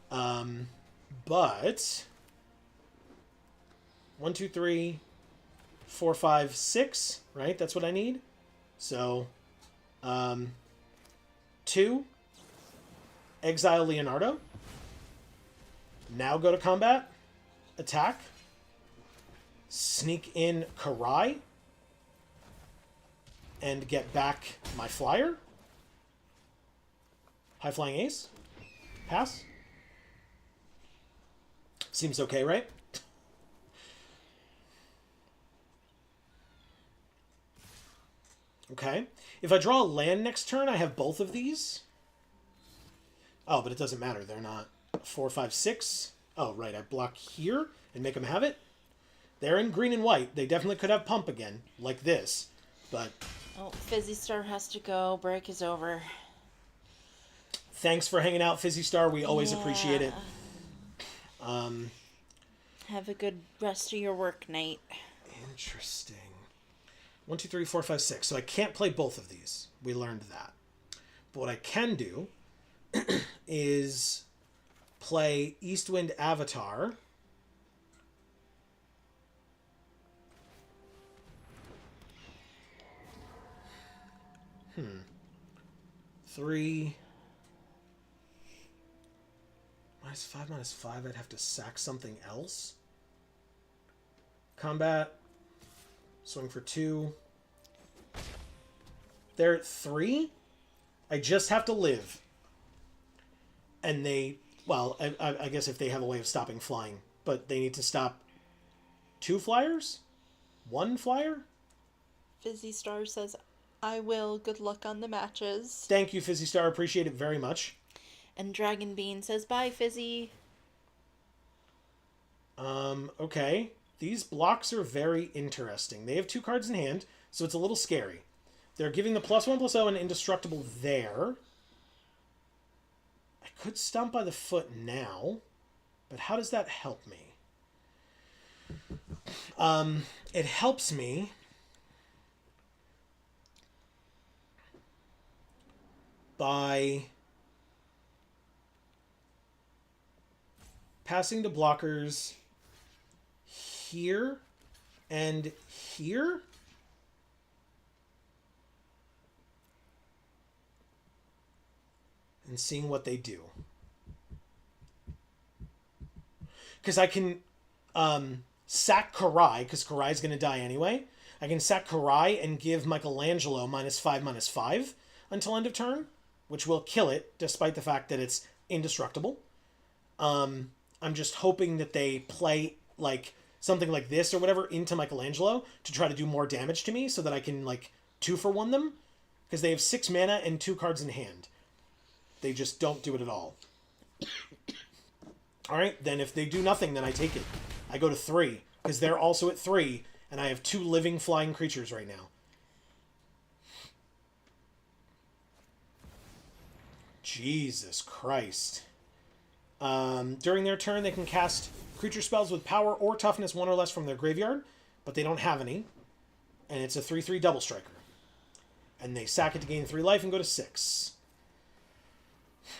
But 1, 2, 3, 4, 5, 6, right? That's what I need. So, 2, exile Leonardo. Now go to combat, attack, sneak in Karai, and get back my flyer. High Flying Ace. Pass. Seems okay, right? Okay. If I draw a land next turn, I have both of these. Oh, but it doesn't matter. They're not 4, 5, 6. Oh, right. I block here and make them have it. They're in green and white. They definitely could have pump again, like this. But... Oh, Fizzy Star has to go. Break is over. Thanks for hanging out, Fizzy Star. We always appreciate it. Have a good rest of your work night. Interesting. 1, 2, 3, 4, 5, 6. So I can't play both of these. We learned that. But what I can do is play Eastwind Avatar. Three. -5, I'd have to sack something else. Combat. Swing for 2. They're at 3. I just have to live. And they... Well, I guess if they have a way of stopping flying. But they need to stop 2 flyers? 1 flyer? Fizzy Star says, I will. Good luck on the matches. Thank you, Fizzy Star. Appreciate it very much. And Dragon Bean says, bye, Fizzy. Okay. These blocks are very interesting. They have 2 cards in hand, so it's a little scary. They're giving the +1/+0 and indestructible there. I could stomp by the foot now, but how does that help me? It helps me by passing the blockers here and here. And seeing what they do. Because I can sack Karai, because Karai's going to die anyway. I can sack Karai and give Michelangelo -5/-5 until end of turn, which will kill it, despite the fact that it's indestructible. I'm just hoping that they play, like, something like this or whatever into Michelangelo to try to do more damage to me so that I can, like, 2-for-1 them. Because they have 6 mana and 2 cards in hand. They just don't do it at all. Alright, then if they do nothing, then I take it. I go to 3, because they're also at 3, and I have 2 living flying creatures right now. Jesus Christ. During their turn, they can cast creature spells with power or toughness 1 or less from their graveyard, but they don't have any. And it's a 3/3 double striker. And they sack it to gain 3 life and go to 6.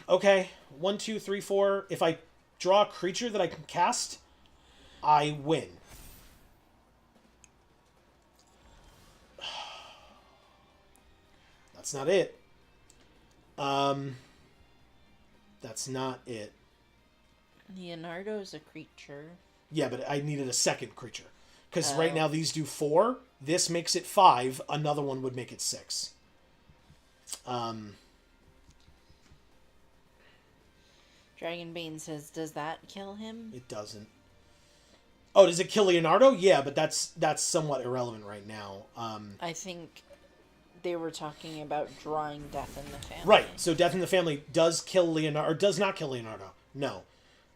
Okay, 1, 2, 3, 4. If I draw a creature that I can cast, I win. That's not it. That's not it. Leonardo's a creature. Yeah, but I needed a second creature. Because right now these do 4. This makes it 5. Another one would make it 6. Dragonbane says, does that kill him? It doesn't. Oh, does it kill Leonardo? Yeah, but that's somewhat irrelevant right now. I think they were talking about drawing Death in the Family. Right, so Death in the Family does kill Leonardo, or does not kill Leonardo. No.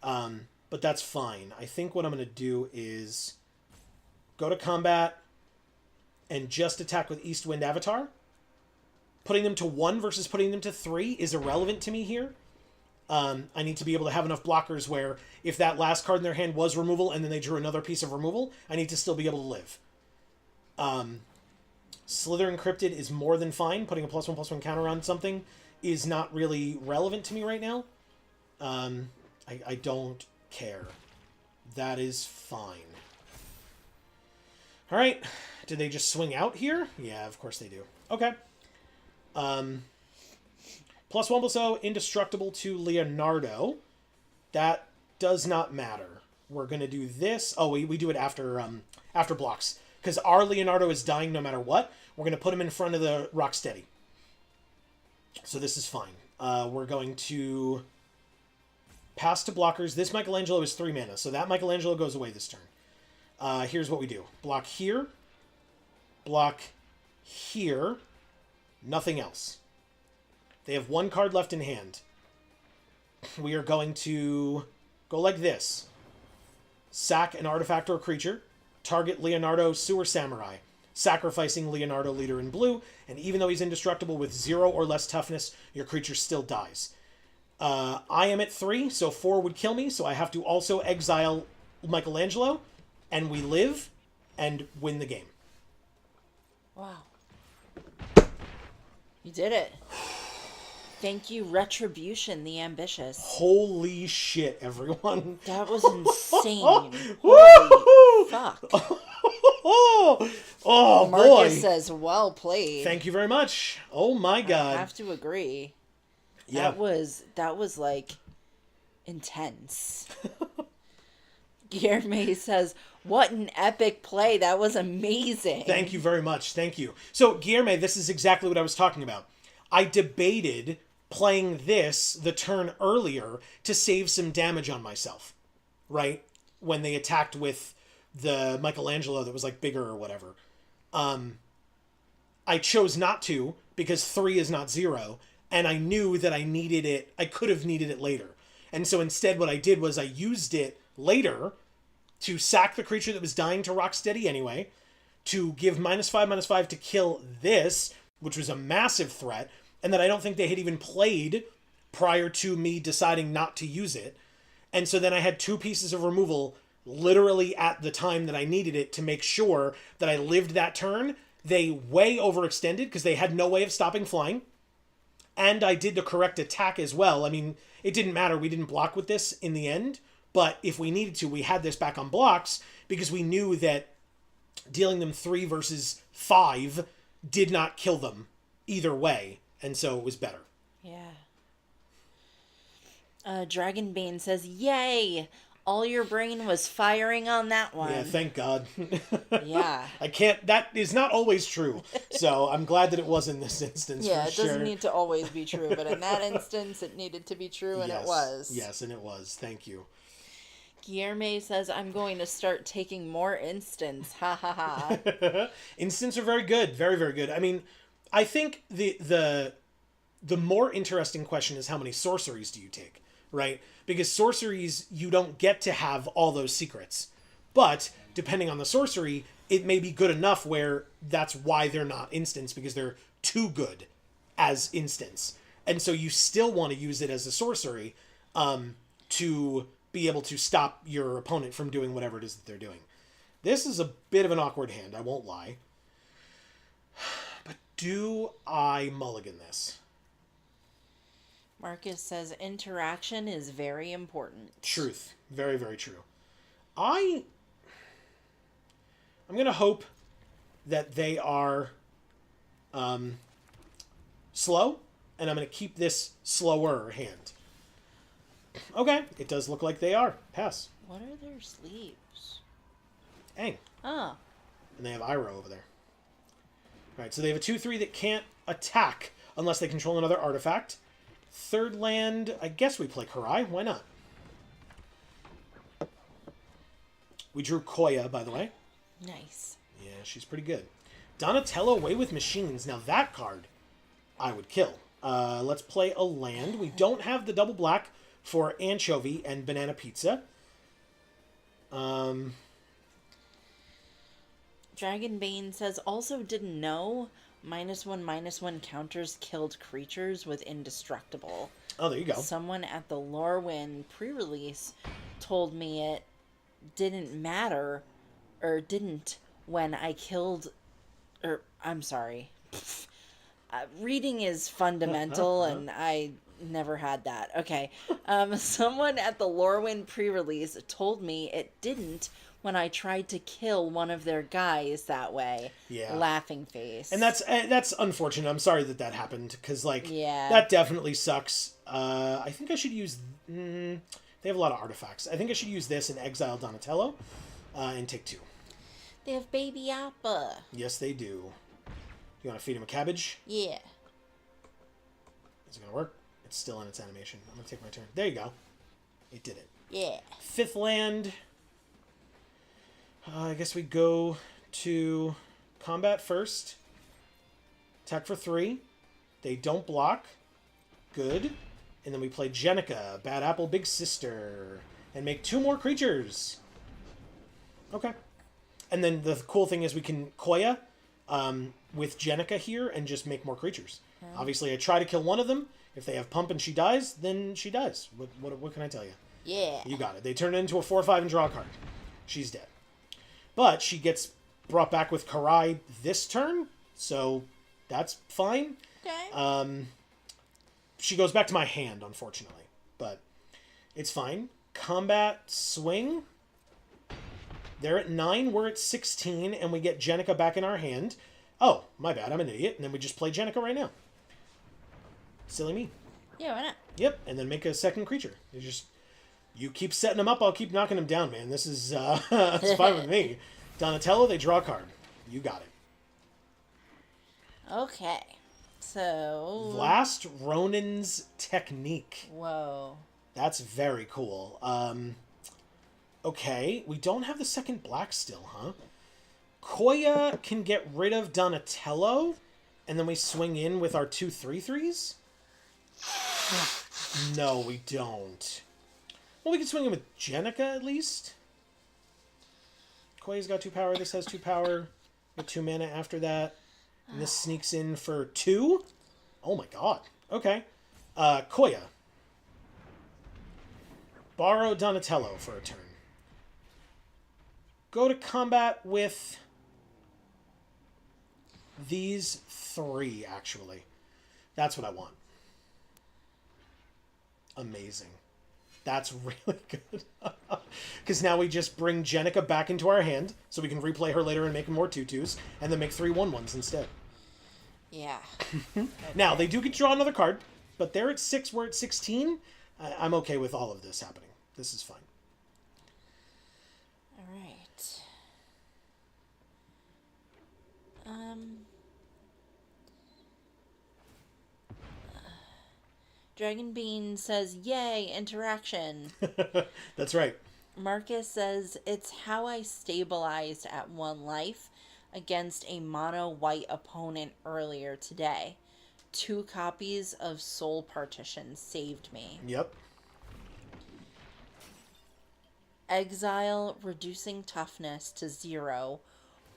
But that's fine. I think what I'm going to do is go to combat and just attack with East Wind Avatar. Putting them to 1 versus putting them to 3 is irrelevant to me here. I need to be able to have enough blockers where if that last card in their hand was removal and then they drew another piece of removal, I need to still be able to live. Slither Encrypted is more than fine. Putting a +1/+1 counter on something is not really relevant to me right now. I don't care. That is fine. Alright. Did they just swing out here? Yeah, of course they do. Okay. +1/+0, indestructible to Leonardo. That does not matter. We're going to do this. Oh, we do it after blocks. Because our Leonardo is dying no matter what. We're going to put him in front of the Rocksteady. So this is fine. We're going to pass to blockers. This Michelangelo is 3 mana, so that Michelangelo goes away this turn. Here's what we do. Block here. Block here. Nothing else. They have 1 card left in hand. We are going to go like this. Sack an artifact or creature. Target Leonardo Sewer Samurai. Sacrificing Leonardo Leader in blue. And even though he's indestructible with 0 or less toughness, your creature still dies. I am at 3, so 4 would kill me. So I have to also exile Michelangelo. And we live and win the game. Wow. You did it. Thank you, Retribution the Ambitious. Holy shit, everyone. That was insane. Holy fuck. Oh, Marcus boy. says, well played. Thank you very much. Oh, my God. I have to agree. Yeah. That was like, intense. Guillerme says, what an epic play. That was amazing. Thank you very much. Thank you. So, Guillerme, this is exactly what I was talking about. I debated playing this the turn earlier to save some damage on myself, right? When they attacked with the Michelangelo that was like bigger or whatever. I chose not to because 3 is not 0, and I knew that I needed it. I could have needed it later. And so instead what I did was I used it later to sack the creature that was dying to Rocksteady anyway, to give -5/-5 to kill this, which was a massive threat, and that I don't think they had even played prior to me deciding not to use it. And so then I had 2 pieces of removal literally at the time that I needed it to make sure that I lived that turn. They way overextended because they had no way of stopping flying. And I did the correct attack as well. I mean, it didn't matter. We didn't block with this in the end. But if we needed to, we had this back on blocks because we knew that dealing them 3 versus 5 did not kill them either way. And so it was better. Yeah. Dragonbane says, yay! All your brain was firing on that one. Yeah, thank God. Yeah. That is not always true. So I'm glad that it was in this instance. Yeah, for it doesn't sure. need to always be true, but in that instance, it needed to be true, and Yes. it was. Yes, and it was. Thank you. Guillerme says, I'm going to start taking more instants. Ha ha ha. Instants are very good. Very, very good. I mean, I think the more interesting question is how many sorceries do you take, right? Because sorceries, you don't get to have all those secrets. But depending on the sorcery, it may be good enough where that's why they're not instants, because they're too good as instants. And so you still want to use it as a sorcery to be able to stop your opponent from doing whatever it is that they're doing. This is a bit of an awkward hand, I won't lie. But do I mulligan this? Marcus says, interaction is very important. Truth. Very, very true. I'm going to hope that they are slow, and I'm going to keep this slower hand. Okay, it does look like they are. Pass. What are their sleeves? Dang. Oh. And they have Iroh over there. Alright, so they have a 2-3 that can't attack unless they control another artifact. Third land, I guess we play Karai. Why not? We drew Koya, by the way. Nice. Yeah, she's pretty good. Donatello, Way with Machines. Now that card, I would kill. Let's play a land. We don't have the double black for Anchovy and Banana Pizza. Dragonbane says, also didn't know -1/-1 counters killed creatures with Indestructible. Oh, there you go. Someone at the Lorwyn pre-release told me it didn't matter, or didn't, when I killed, or, I'm sorry. Reading is fundamental, and I never had that. Okay. Someone at the Lorwyn pre-release told me it didn't when I tried to kill one of their guys that way. Yeah. Laughing face. And that's unfortunate. I'm sorry that happened, because, like, yeah, that definitely sucks. I think I should use... they have a lot of artifacts. I think I should use this and exile Donatello and take 2. They have Baby Appa. Yes, they do. You want to feed him a cabbage? Yeah. Is it going to work? It's still in its animation. I'm going to take my turn. There you go. It did it. Yeah. 5th land. I guess we go to combat first. Attack for 3. They don't block. Good. And then we play Jenica, Bad Apple Big Sister, and make 2 more creatures. Okay. And then the cool thing is we can Koya with Jenica here and just make more creatures. Obviously, I try to kill one of them. If they have Pump and she dies, then she dies. What can I tell you? Yeah. You got it. They turn it into a 4/5 and draw a card. She's dead. But she gets brought back with Karai this turn, so that's fine. Okay. She goes back to my hand, unfortunately, but it's fine. Combat swing. They're at 9, we're at 16, and we get Jenica back in our hand. Oh, my bad, I'm an idiot. And then we just play Jenica right now. Silly me. Yeah, why not? Yep, and then make a second creature. You keep setting them up, I'll keep knocking them down, man. This is it's fine with me. Donatello, they draw a card. You got it. Okay. So... Last Ronin's Technique. Whoa. That's very cool. Okay, we don't have the second black still, huh? Koya can get rid of Donatello, and then we swing in with our 2 3/3s? No, we don't. Well, we can swing in with Jenica, at least. Koya's got 2 power, this has 2 power. Get 2 mana after that. And this sneaks in for 2? Oh my god. Okay. Koya. Borrow Donatello for a turn. Go to combat with these 3, actually. That's what I want. Amazing. That's really good. Because now we just bring Jenica back into our hand, so we can replay her later and make more 2/2s, and then make 3 1/1s instead. Yeah. Okay. Now, they do get to draw another card, but they're at 6, we're at 16. I'm okay with all of this happening. This is fine. All right. Dragon Bean says, yay, interaction. That's right. Marcus says, it's how I stabilized at 1 life against a mono white opponent earlier today. 2 copies of Soul Partition saved me. Yep. Exile, reducing toughness to 0,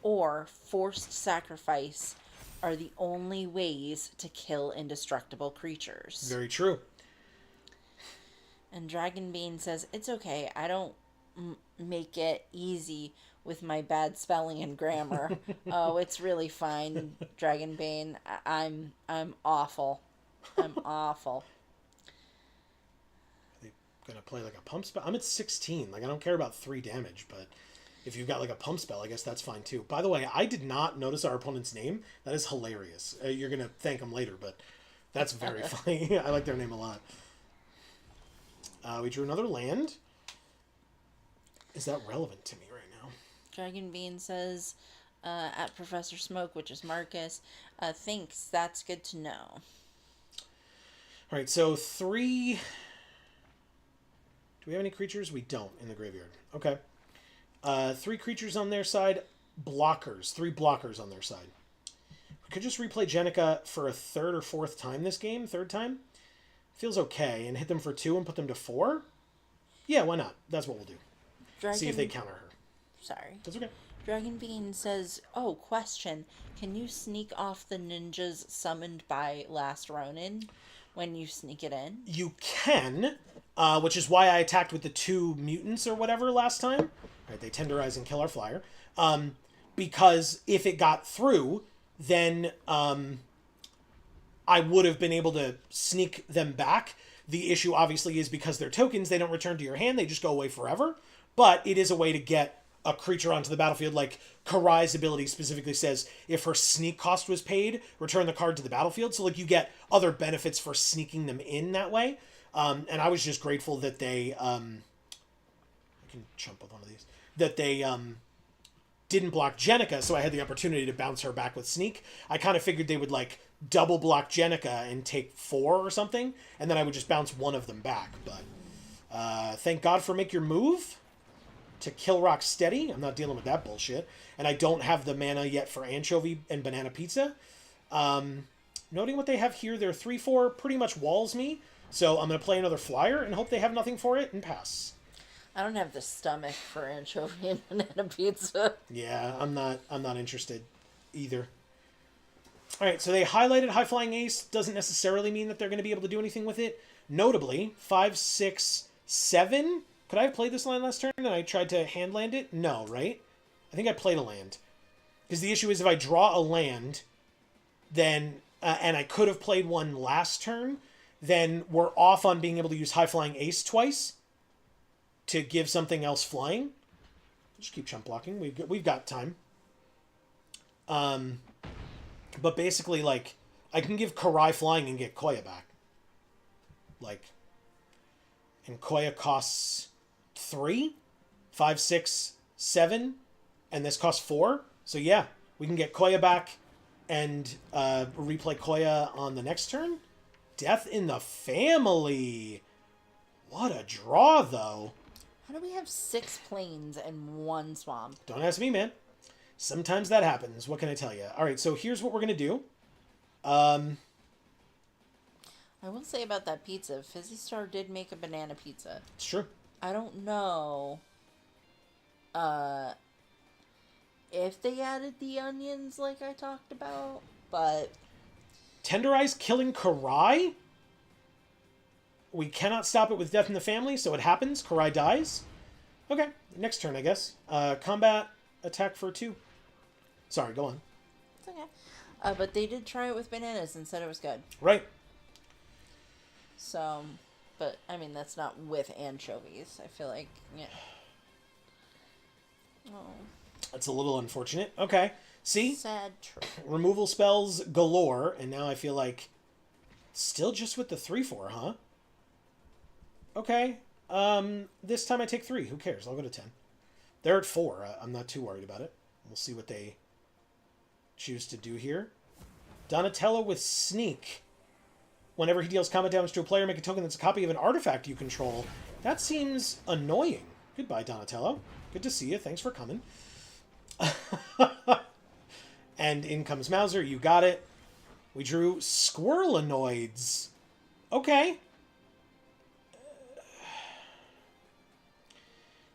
or forced sacrifice are the only ways to kill indestructible creatures. Very true. And Dragonbane says, it's okay, I don't make it easy with my bad spelling and grammar. Oh, it's really fine, Dragonbane. I'm awful. I'm awful. Are they gonna play like a pump spell? I'm at 16. Like, I don't care about 3 damage, but if you've got like a pump spell, I guess that's fine too. By the way, I did not notice our opponent's name. That is hilarious. You're gonna thank them later, but that's very funny. I like their name a lot. We drew another land. Is that relevant to me right now? Dragonbane says, at Professor Smoke, which is Marcus, thanks, that's good to know. All right, so 3... Do we have any creatures? We don't in the graveyard. Okay. 3 creatures on their side. Blockers. 3 blockers on their side. We could just replay Jenica for a 3rd or 4th time this game. 3rd time. Feels okay. And hit them for 2 and put them to 4? Yeah, why not? That's what we'll do. See if they counter her. Sorry. That's okay. Dragonbane says, oh, question. Can you sneak off the ninjas summoned by Last Ronin when you sneak it in? You can, which is why I attacked with the 2 mutants or whatever last time. Right, they tenderize and kill our flyer. Because if it got through, then I would have been able to sneak them back. The issue, obviously, is because they're tokens, they don't return to your hand, they just go away forever. But it is a way to get a creature onto the battlefield. Like, Karai's ability specifically says, if her sneak cost was paid, return the card to the battlefield. So, like, you get other benefits for sneaking them in that way. And I was just grateful that they... I can jump with one of these. That they... didn't block Jenica, so I had the opportunity to bounce her back with Sneak. I kind of figured they would, like, double block Jenica and take 4 or something, and then I would just bounce one of them back. But thank God for Make Your Move to kill Rock Steady. I'm not dealing with that bullshit. And I don't have the mana yet for Anchovy and Banana Pizza. Noting what they have here, their 3/4 pretty much walls me, so I'm going to play another flyer and hope they have nothing for it and pass. I don't have the stomach for anchovy and banana pizza. Yeah, I'm not interested either. All right, so they highlighted High Flying Ace. Doesn't necessarily mean that they're going to be able to do anything with it. Notably, 5, 6, 7. Could I have played this land last turn and I tried to hand land it? No, right? I think I played a land. Because the issue is if I draw a land, then and I could have played one last turn, then we're off on being able to use High Flying Ace twice to give something else flying. Just keep chump blocking. We've got time. But basically, like, I can give Karai flying and get Koya back. Like, and Koya costs 3, 5, 6, 7, and this costs 4. So yeah, we can get Koya back and replay Koya on the next turn. Death in the Family. What a draw, though. How do we have 6 plains and 1 swamp? Don't ask me, man. Sometimes that happens. What can I tell you? All right, so here's what we're going to do. I will say about that pizza, Fizzy Star did make a banana pizza. It's true. I don't know if they added the onions like I talked about, but... Tenderize killing Karai? We cannot stop it with Death in the Family, so it happens. Karai dies. Okay, next turn, I guess. Combat, attack for 2. Sorry, go on. It's okay. But they did try it with bananas and said it was good. Right. So, but, I mean, that's not with anchovies. I feel like, yeah. Oh. That's a little unfortunate. Okay. See? Sad truth. Removal spells galore, and now I feel like still just with the 3/4, huh? Okay. This time I take 3. Who cares? I'll go to 10. They're at 4. I'm not too worried about it. We'll see what they choose to do here. Donatello with Sneak. Whenever he deals combat damage to a player, make a token that's a copy of an artifact you control. That seems annoying. Goodbye, Donatello. Good to see you. Thanks for coming. And in comes Mauser. You got it. We drew Squirrelinoids. Okay.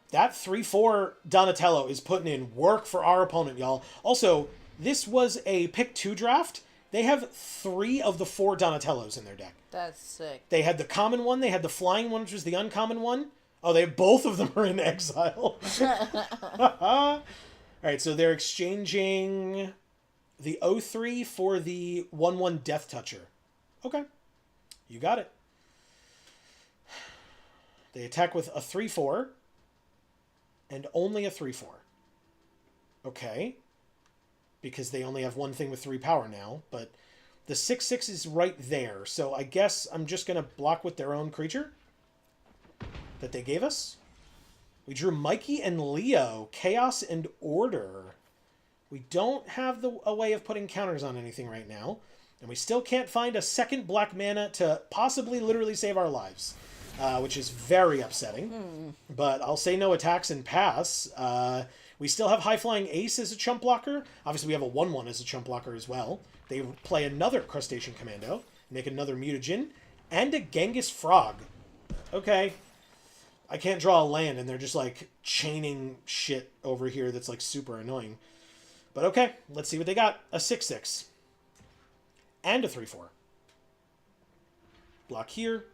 That 3/4 Donatello is putting in work for our opponent, y'all. Also, this was a pick 2 draft. They have 3 of the 4 Donatellos in their deck. That's sick. They had the common one, they had the flying one, which was the uncommon one. Oh, they both of them are in exile. All right, so they're exchanging the 0-3 for the 1/1 Death Toucher. Okay, you got it. They attack with a 3/4 and only a 3/4. Okay, because they only have one thing with 3 power now, but the 6/6 is right there, so I guess I'm just going to block with their own creature that they gave us. We drew Mikey and Leo, Chaos and Order. We don't have a way of putting counters on anything right now, and we still can't find a second black mana to possibly literally save our lives, which is very upsetting. But I'll say no attacks and pass. We still have High Flying Ace as a chump blocker. Obviously, we have a 1/1 as a chump blocker as well. They play another Crustacean Commando, make another Mutagen, and a Genghis Frog. Okay. I can't draw a land, and they're just, like, chaining shit over here that's, like, super annoying. But okay, let's see what they got. A 6/6. And a 3/4. Block here.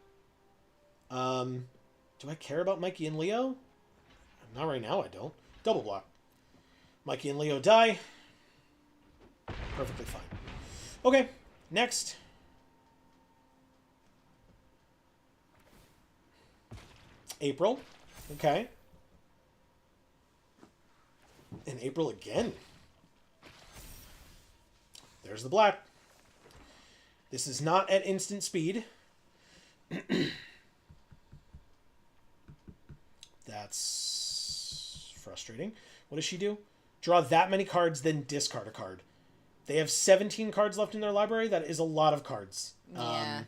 Do I care about Mikey and Leo? Not right now, I don't. Double block. Mikey and Leo die. Perfectly fine. Okay, next. April. Okay. And April again. There's the black. This is not at instant speed. That's frustrating. What does she do? Draw that many cards, then discard a card. They have 17 cards left in their library. That is a lot of cards. Yeah.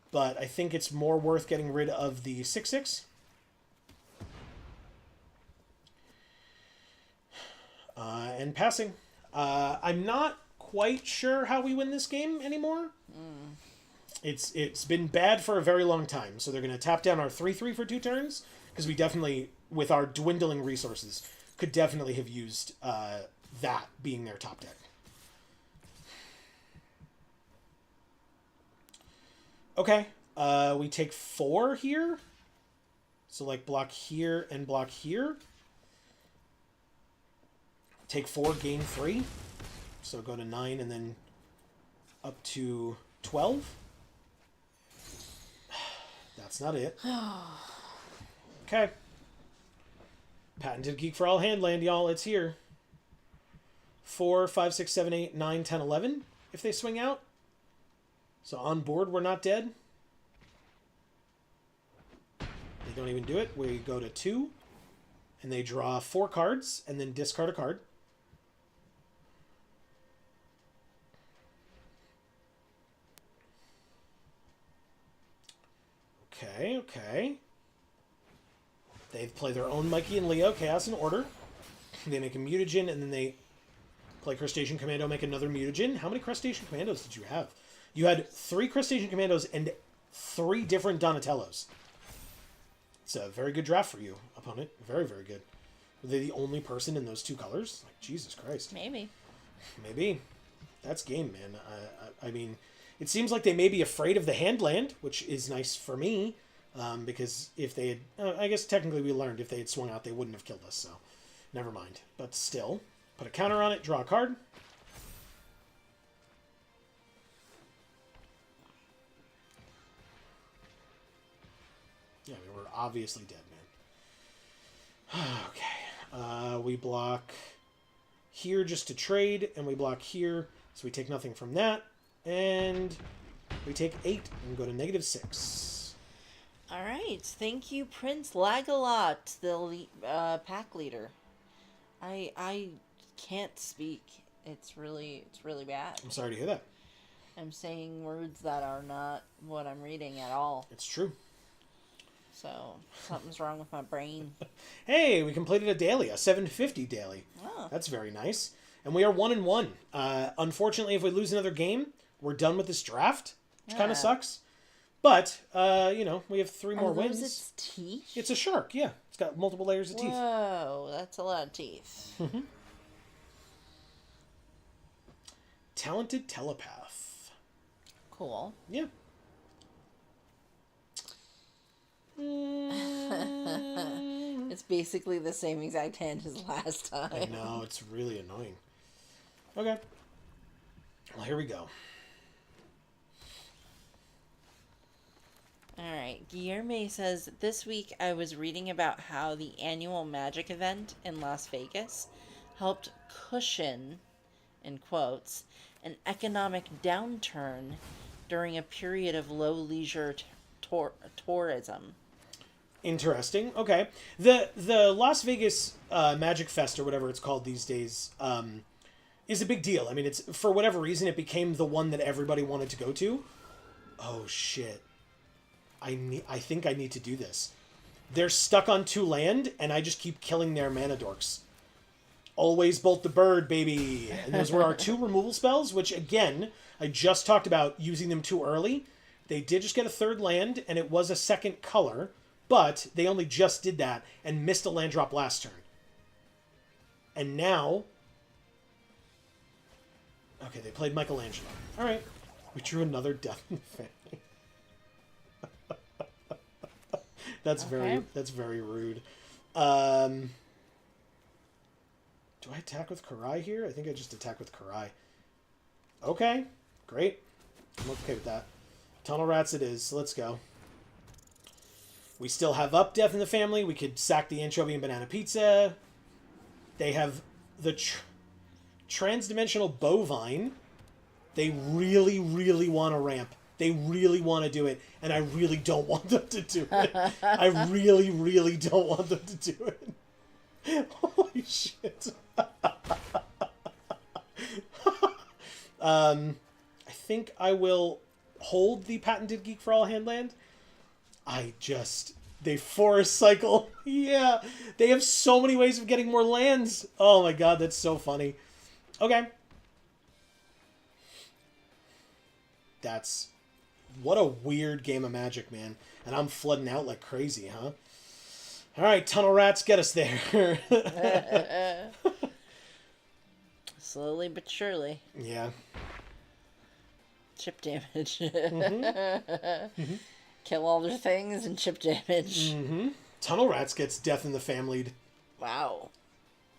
But I think it's more worth getting rid of the 6/6. And passing. I'm not quite sure how we win this game anymore. It's been bad for a very long time. So they're going to tap down our 3/3 for 2 turns. Because we definitely, with our dwindling resources, could definitely have used that being their top deck. Okay, we take 4 here. So, like, block here and block here. Take 4, gain 3. So go to 9 and then up to 12. That's not it. Okay. Patented Geek for All hand land, y'all. It's here. 4, 5, 6, 7, 8, 9, 10, 11 if they swing out. So on board, we're not dead. They don't even do it. We go to 2, and they draw 4 cards, and then discard a card. Okay, okay. They play their own Mikey and Leo, Chaos and Order. They make a Mutagen, and then they play Crustacean Commando, make another Mutagen. How many Crustacean Commandos did you have? You had 3 Crustacean Commandos and 3 different Donatellos. It's a very good draft for you, opponent. Very, very good. Were they the only person in those 2 colors? Like, Jesus Christ. Maybe. Maybe. That's game, man. I mean, it seems like they may be afraid of the hand land, which is nice for me. Because if they had... I guess technically we learned if they had swung out, they wouldn't have killed us, so... Never mind. But still. Put a counter on it, draw a card. Yeah, we were obviously dead, man. Okay. We block here just to trade, and we block here, so we take nothing from that. And we take 8 and go to -6. All right. Thank you, Prince Lagalot, the pack leader. I can't speak. It's really bad. I'm sorry to hear that. I'm saying words that are not what I'm reading at all. It's true. So something's wrong with my brain. Hey, we completed a daily, a 750 daily. Oh. That's very nice. And we are 1-1. Unfortunately, if we lose another game, we're done with this draft, which kind Yeah. of sucks. But, we have 3 more Are wins. those its teeth? It's a shark, yeah. It's got multiple layers of teeth. Whoa, that's a lot of teeth. Talented telepath. Cool. Yeah. It's basically the same exact hand as last time. I know, it's really annoying. Okay. Well, here we go. Alright, Guillerme says, this week I was reading about how the annual magic event in Las Vegas helped cushion, in quotes, an economic downturn during a period of low leisure tourism. Interesting. Okay. The Las Vegas Magic Fest, or whatever it's called these days, is a big deal. I mean, it's, for whatever reason, it became the one that everybody wanted to go to. Oh, shit. I think I need to do this. They're stuck on 2 land, and I just keep killing their mana dorks. Always bolt the bird, baby. And those were our 2 removal spells, which, again, I just talked about using them too early. They did just get a 3rd land, and it was a 2nd color, but they only just did that and missed a land drop last turn. And now... Okay, they played Michelangelo. All right. We drew another Death in the Family. That's very rude. Do I attack with Karai here? I think I just attack with Karai. Okay, great. I'm okay with that. Tunnel Rats it is. Let's go. We still have up Death in the Family. We could sack the Anchovy and Banana Pizza. They have the Transdimensional Bovine. They really, really want to ramp. They really want to do it, and I really don't want them to do it. I really, really don't want them to do it. Holy shit. I think I will hold the patented Geek for All Handland. They forest cycle. Yeah, they have so many ways of getting more lands. Oh my god, that's so funny. Okay. What a weird game of Magic, man. And I'm flooding out like crazy, huh? All right, Tunnel Rats, get us there. Slowly but surely. Yeah. Chip damage. Kill all their things and chip damage. Tunnel Rats gets Death in the Family. Wow.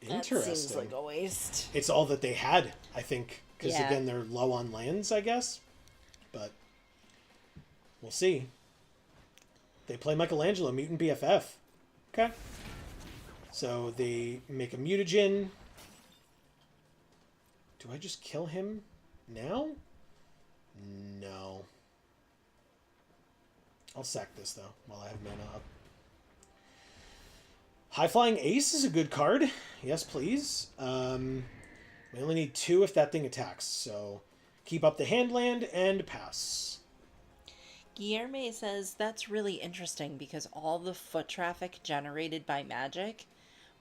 Interesting. That seems like a waste. It's all that they had, I think. Because, Yeah. again, they're low on lands, I guess. But we'll see. They play Michelangelo, Mutant BFF. Okay. So they make a mutagen. Do I just kill him now? No. I'll sack this, though, while I have mana up. High Flying Ace is a good card. Yes, please. We only need 2 if that thing attacks, so keep up the hand land and pass. Guillerme says that's really interesting because all the foot traffic generated by Magic,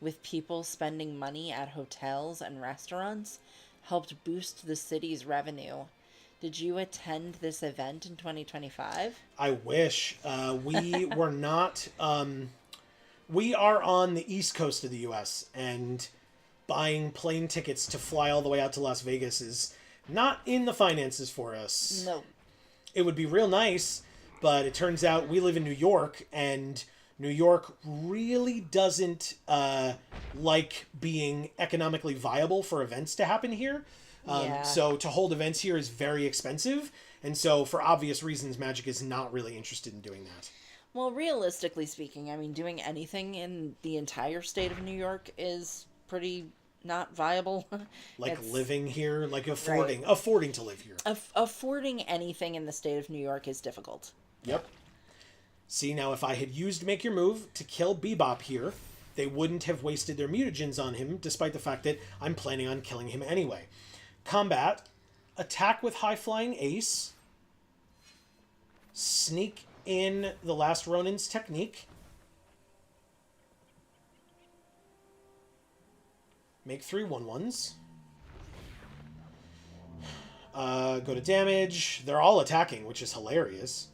with people spending money at hotels and restaurants, helped boost the city's revenue. Did you attend this event in 2025? I wish. We were not... we are on the east coast of the U.S., and buying plane tickets to fly all the way out to Las Vegas is not in the finances for us. No. It would be real nice, but it turns out we live in New York, and New York really doesn't like being economically viable for events to happen here. Yeah. So to hold events here is very expensive, and so for obvious reasons, Magic is not really interested in doing that. Well, realistically speaking, I mean, doing anything in the entire state of New York is pretty not viable. Like It's- living here, like affording to live here. affording anything in the state of New York is difficult. Yep. See, now if I had used Make Your Move to kill Bebop here, they wouldn't have wasted their mutagens on him, despite the fact that I'm planning on killing him anyway. Combat, attack with High Flying Ace, sneak in the last Ronin's technique. Make 3 1/1s. Go to damage. They're all attacking, which is hilarious.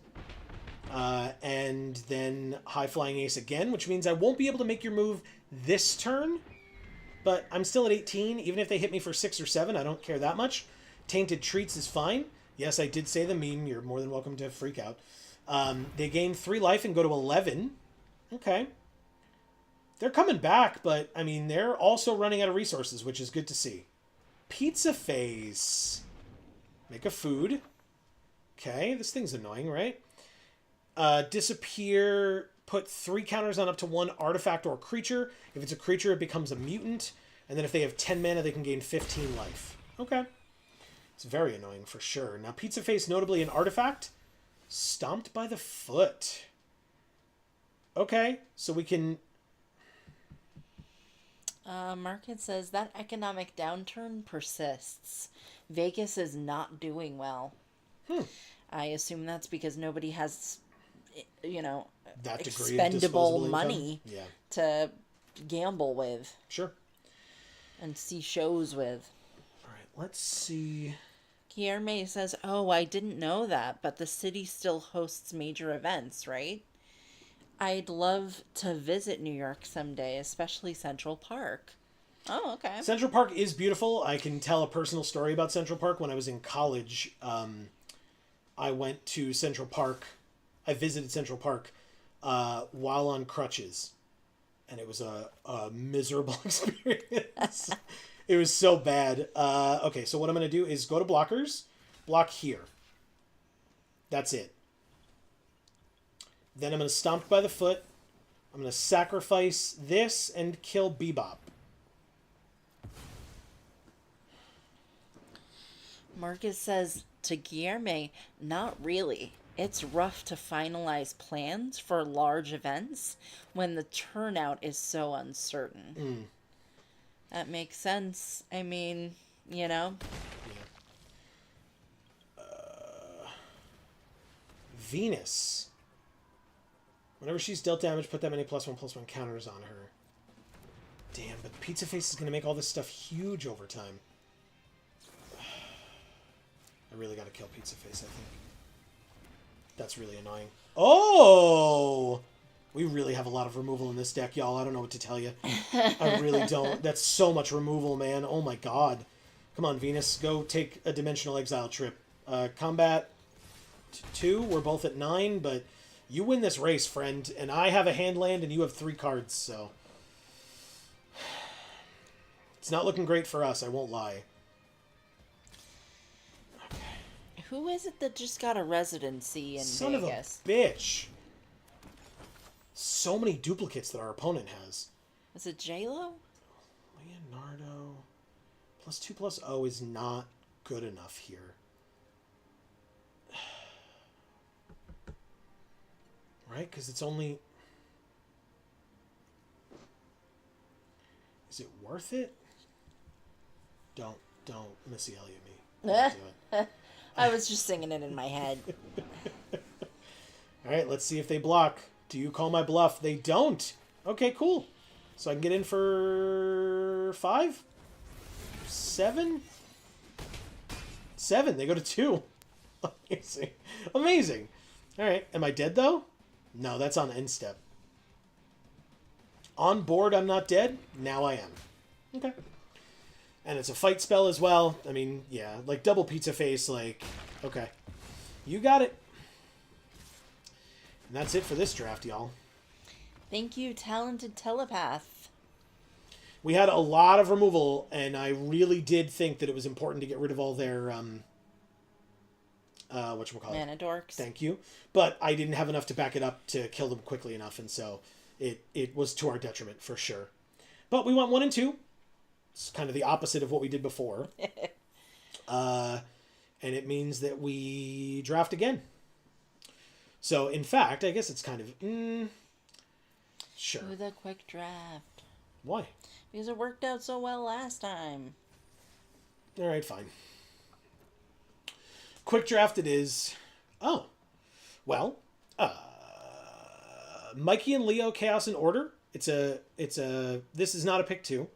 And then High Flying Ace again, which means I won't be able to make your move this turn. But I'm still at 18. Even if they hit me for 6 or 7, I don't care that much. Tainted Treats is fine. Yes, I did say the meme. You're more than welcome to freak out. They gain 3 life and go to 11. Okay. They're coming back, but, I mean, they're also running out of resources, which is good to see. Pizza Face. Make a food. Okay, this thing's annoying, right? Disappear. Put 3 counters on up to 1 artifact or creature. If it's a creature, it becomes a mutant. And then if they have 10 mana, they can gain 15 life. Okay. It's very annoying for sure. Now, Pizza Face, notably an artifact. Stomped by the Foot. Okay, so we can... Market says that economic downturn persists. Vegas is not doing well. I assume that's because nobody has, that degree of expendable disposable money to gamble with. Sure. And see shows with. All right, let's see. Guillerme says, oh, I didn't know that, but the city still hosts major events, right? I'd love to visit New York someday, especially Central Park. Oh, okay. Central Park is beautiful. I can tell a personal story about Central Park. When I was in college, I went to Central Park. I visited Central Park while on crutches. And it was a miserable experience. It was so bad. Okay, so what I'm going to do is go to blockers. Block here. That's it. Then I'm going to Stomp by the Foot. I'm going to sacrifice this and kill Bebop. Marcus says to Guillerme, not really. It's rough to finalize plans for large events when the turnout is so uncertain. That makes sense. I mean, Yeah. Venus. Whenever she's dealt damage, put that many +1/+1 counters on her. Damn, but Pizza Face is going to make all this stuff huge over time. I really got to kill Pizza Face, I think. That's really annoying. Oh! We really have a lot of removal in this deck, y'all. I don't know what to tell you. I really don't. That's so much removal, man. Oh my god. Come on, Venus. Go take a Dimensional Exile trip. Combat 2. We're both at 9, but you win this race, friend. And I have a hand land, and you have 3 cards, so... It's not looking great for us, I won't lie. who is it that just got a residency in Son Vegas? of a bitch. So many duplicates that our opponent has. Is it J-Lo? Leonardo. +2/+0 is not good enough here. Right? Because it's only... Is it worth it? Don't Missy Elliott me. Don't do it. I was just singing it in my head. Alright, let's see if they block. Do you call my bluff? They don't. Okay, cool. So I can get in for 5? 7? 7. They go to 2. Amazing. Amazing. Alright, am I dead though? No, that's on end step. On board, I'm not dead. Now I am. Okay. And it's a fight spell as well. I mean, yeah, like double Pizza Face, like, okay. You got it. And that's it for this draft, y'all. Thank you, talented telepath. We had a lot of removal, and I really did think that it was important to get rid of all their, whatchamacallit? Mana dorks. Thank you. But I didn't have enough to back it up to kill them quickly enough, and so it was to our detriment, for sure. But we went 1 and 2. It's kind of the opposite of what we did before. And it means that we draft again. So, in fact, I guess it's kind of... sure. Do the quick draft. Why? Because it worked out so well last time. Alright, fine. Quick draft it is. Oh. Well, Mikey and Leo, Chaos and Order. This is not a pick 2,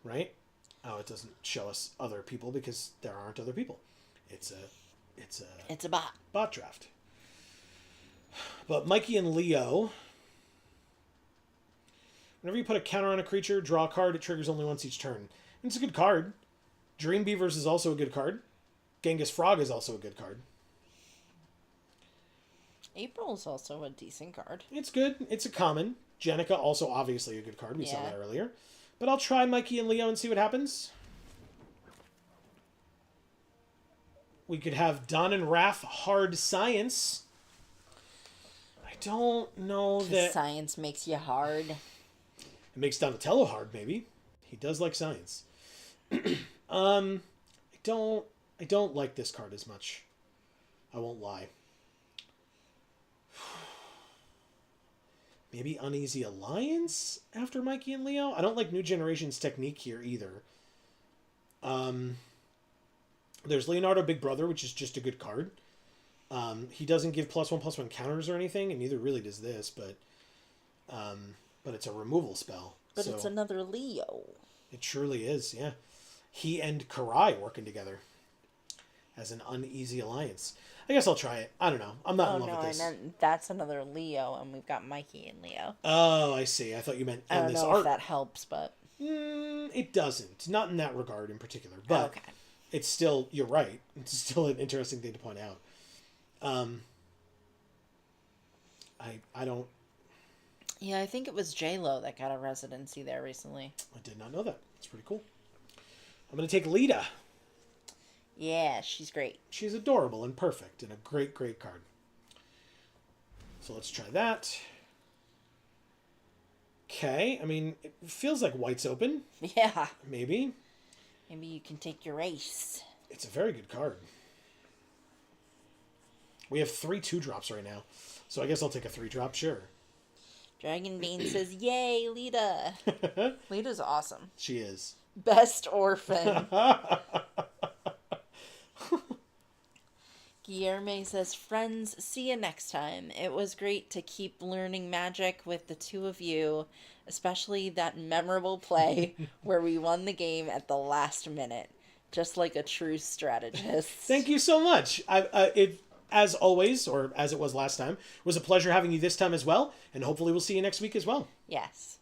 right? Oh, it doesn't show us other people because there aren't other people. It's It's a bot. bot draft. But Mikey and Leo, whenever you put a counter on a creature, draw a card, it triggers only once each turn. And it's a good card. Dream Beavers is also a good card. Genghis Frog is also a good card. April's also a decent card. It's good. It's a common. Jenica, also obviously a good card. We saw that earlier. But I'll try Mikey and Leo and see what happens. We could have Don and Raph Hard Science. I don't know that... Science makes you hard. It makes Donatello hard, maybe. He does like science. I don't like this card as much. I won't lie. Maybe Uneasy Alliance after Mikey and Leo? I don't like New Generation's technique here either. There's Leonardo Big Brother, which is just a good card. He doesn't give +1/+1 counters or anything, and neither really does this, but it's a removal spell. But so it's another Leo. It truly is, yeah. He and Karai working together as an Uneasy Alliance. I guess I'll try it. I don't know. I'm not in love with this. I meant that's another Leo, and we've got Mikey and Leo. Oh, I see. I thought you meant in this art. I don't know if that helps, but... it doesn't. Not in that regard in particular. But it's still... You're right. It's still an interesting thing to point out. I don't... Yeah, I think it was J-Lo that got a residency there recently. I did not know that. It's pretty cool. I'm going to take Lita. Yeah, she's great. She's adorable and perfect and a great, great card. So let's try that. Okay. I mean, it feels like white's open. Yeah. Maybe. Maybe you can take your ace. It's a very good card. We have 3 2-drops right now. So I guess I'll take a 3-drop, sure. Dragon Bean says, yay, Lita. Lita's awesome. She is. Best orphan. Guillerme says, friends, see you next time. It was great to keep learning Magic with the two of you, especially that memorable play where we won the game at the last minute, just like a true strategist. Thank you so much. It, as always, or as it was last time, was a pleasure having you this time as well, and hopefully we'll see you next week as well. Yes.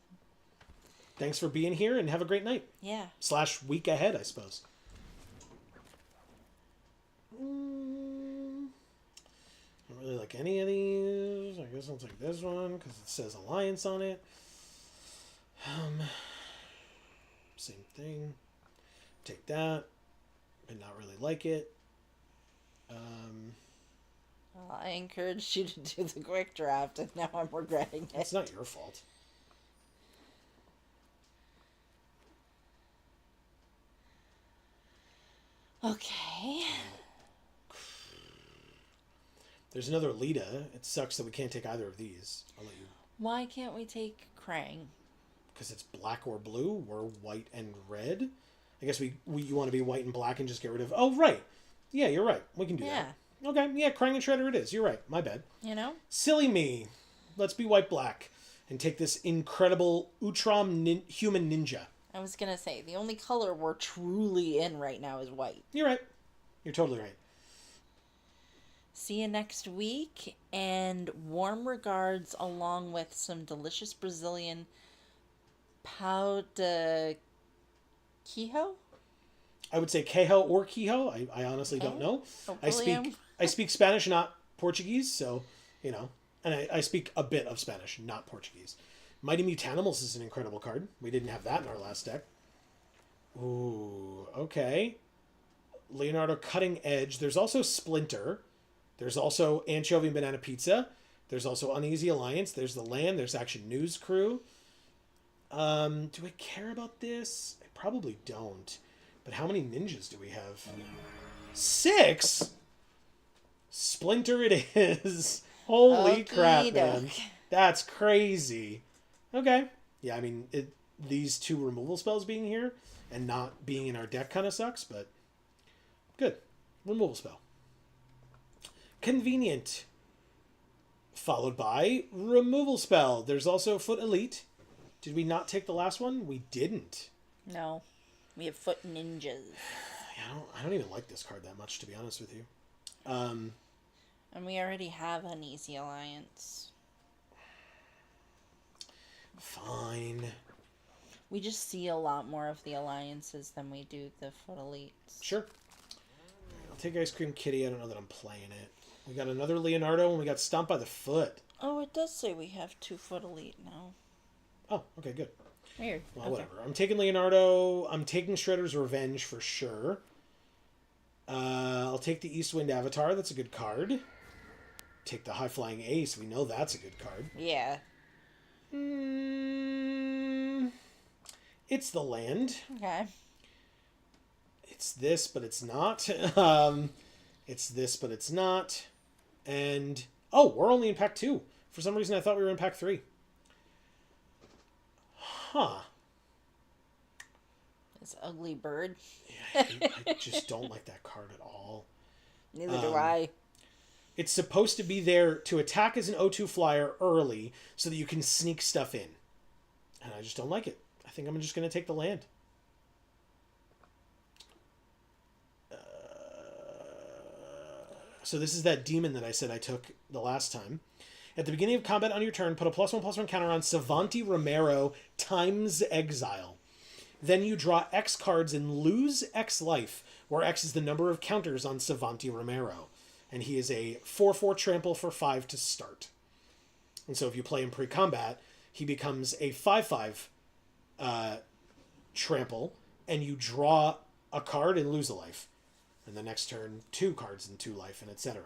Thanks for being here, and have a great night. Yeah. / week ahead, I suppose. I don't really like any of these. I guess I'll take this one because it says Alliance on it. Same thing. Take that. And not really like it. Well, I encouraged you to do the quick draft, and now I'm regretting it. It's not your fault. Okay. There's another Lita. It sucks that we can't take either of these. I'll let you. Why can't we take Krang? Because it's black or blue. We're white and red. I guess you want to be white and black and just get rid of... Oh, right. Yeah, you're right. We can do that. Okay, yeah, Krang and Shredder it is. You're right. My bad. You know? Silly me. Let's be white-black and take this incredible Utrom human ninja. I was going to say, the only color we're truly in right now is white. You're right. You're totally right. See you next week, and warm regards along with some delicious Brazilian pão de queijo? I would say queijo or quijo. I honestly don't know. I speak Spanish, not Portuguese, so, you know. And I speak a bit of Spanish, not Portuguese. Mighty Mutanimals is an incredible card. We didn't have that in our last deck. Ooh, okay. Leonardo Cutting Edge. There's also Splinter. There's also Anchovy and Banana Pizza. There's also Uneasy Alliance. There's The Land. There's Action News Crew. Do I care about this? I probably don't. But how many ninjas do we have? 6? Splinter it is. Holy crap, man. That's crazy. Okay. Yeah, I mean, these 2 removal spells being here and not being in our deck kind of sucks, but good. Removal spell. Convenient. Followed by removal spell. There's also Foot Elite. Did we not take the last one? We didn't. No. We have foot ninjas. Yeah, I don't even like this card that much, to be honest with you. And we already have an easy alliance. Fine. We just see a lot more of the alliances than we do the foot elites. Sure. I'll take Ice Cream Kitty. I don't know that I'm playing it. We got another Leonardo, and we got Stomped by the Foot. Oh, it does say we have 2 foot elite now. Oh, okay, good. Weird. Well, Okay. whatever. I'm taking Leonardo. I'm taking Shredder's Revenge for sure. I'll take the Eastwind Avatar. That's a good card. Take the High Flying Ace. We know that's a good card. Yeah. It's the land. Okay. It's this, but it's not. It's this, but it's not. And, oh, we're only in pack 2. For some reason, I thought we were in pack 3. Huh. This ugly bird. Yeah, I just don't like that card at all. Neither do I. It's supposed to be there to attack as an O2 flyer early so that you can sneak stuff in. And I just don't like it. I think I'm just going to take the land. So this is that demon that I said I took the last time. At the beginning of combat on your turn, put a +1/+1 counter on Savanti Romero times Exile. Then you draw X cards and lose X life, where X is the number of counters on Savanti Romero. And he is a 4/4 trample for 5 to start. And so if you play him pre-combat, he becomes a 5/5 trample, and you draw a card and lose a life. And the next turn, 2 cards and 2 life, and etc.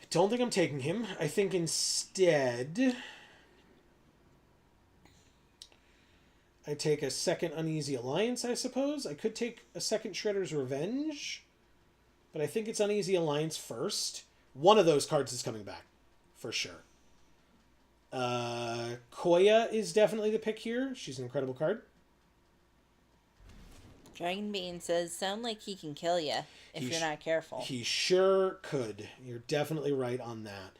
I don't think I'm taking him. I think instead I take a second Uneasy Alliance, I suppose. I could take a second Shredder's Revenge, but I think it's Uneasy Alliance first. One of those cards is coming back, for sure. Koya is definitely the pick here. She's an incredible card. Dragon Bean says, sound like he can kill you if you're not careful. He sure could. You're definitely right on that.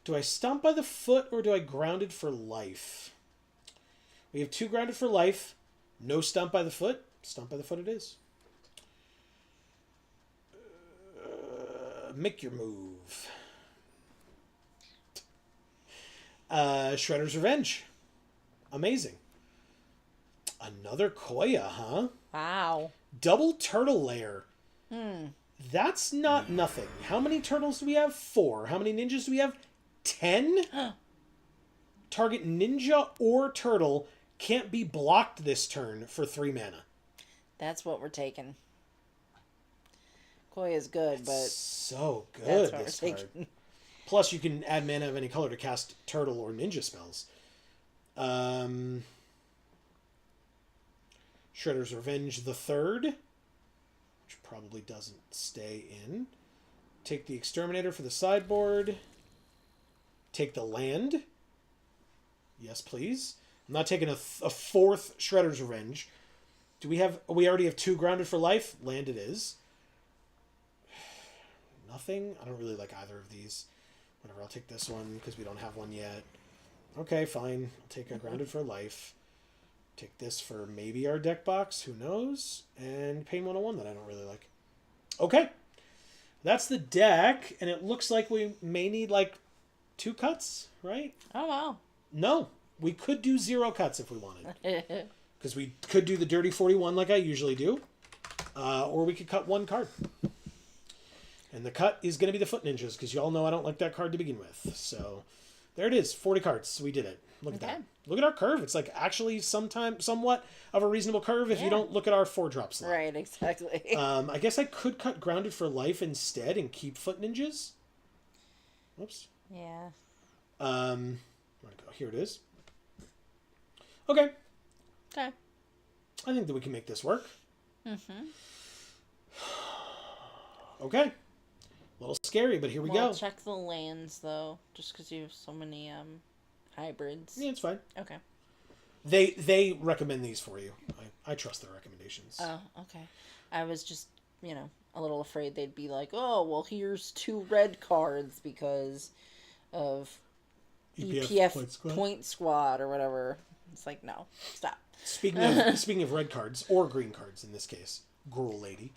Do I Stomp by the Foot or do I Grounded for Life? We have 2 Grounded for Life. No Stomp by the Foot. Stomp by the Foot it is. Make your move. Shredder's Revenge. Amazing. Another Koya, huh? Wow. Double Turtle Lair. That's not nothing. How many turtles do we have? 4. How many ninjas do we have? 10? Target ninja or turtle can't be blocked this turn for 3 mana. That's what we're taking. Koya's good, but So good, that's what this we're card. taking. Plus, you can add mana of any color to cast turtle or ninja spells. Shredder's Revenge the Third, which probably doesn't stay in. Take the Exterminator for the sideboard. Take the land. Yes, please. I'm not taking a 4th Shredder's Revenge. Do we have... We already have 2 Grounded for Life. Land it is. Nothing? I don't really like either of these. Whatever, I'll take this one because we don't have one yet. Okay, fine. I'll take a Grounded for Life. Take this for maybe our deck box. Who knows? And Pain 101 that I don't really like. Okay. That's the deck. And it looks like we may need like 2 cuts, right? Oh, wow. No. We could do 0 cuts if we wanted. Because we could do the Dirty 41 like I usually do. Or we could cut 1 card. And the cut is going to be the Foot Ninjas. Because y'all know I don't like that card to begin with. So there it is. 40 cards. We did it. Look at that. Look at our curve. It's like actually somewhat of a reasonable curve if you don't look at our 4-drop slot. Right, exactly. I guess I could cut Grounded for Life instead and keep Foot Ninjas. Whoops. Yeah. Where'd it go? Here it is. Okay. Okay. I think that we can make this work. Mm-hmm. Okay. A little scary, but here we go. Check the lands, though, just because you have so many hybrids. Yeah, it's fine. Okay. They recommend these for you. I trust their recommendations. Oh, okay. I was just, a little afraid they'd be like, oh, well, here's 2 red cards because of EPF point squad or whatever. It's like, no, stop. Speaking of red cards, or green cards in this case, Gruel Lady,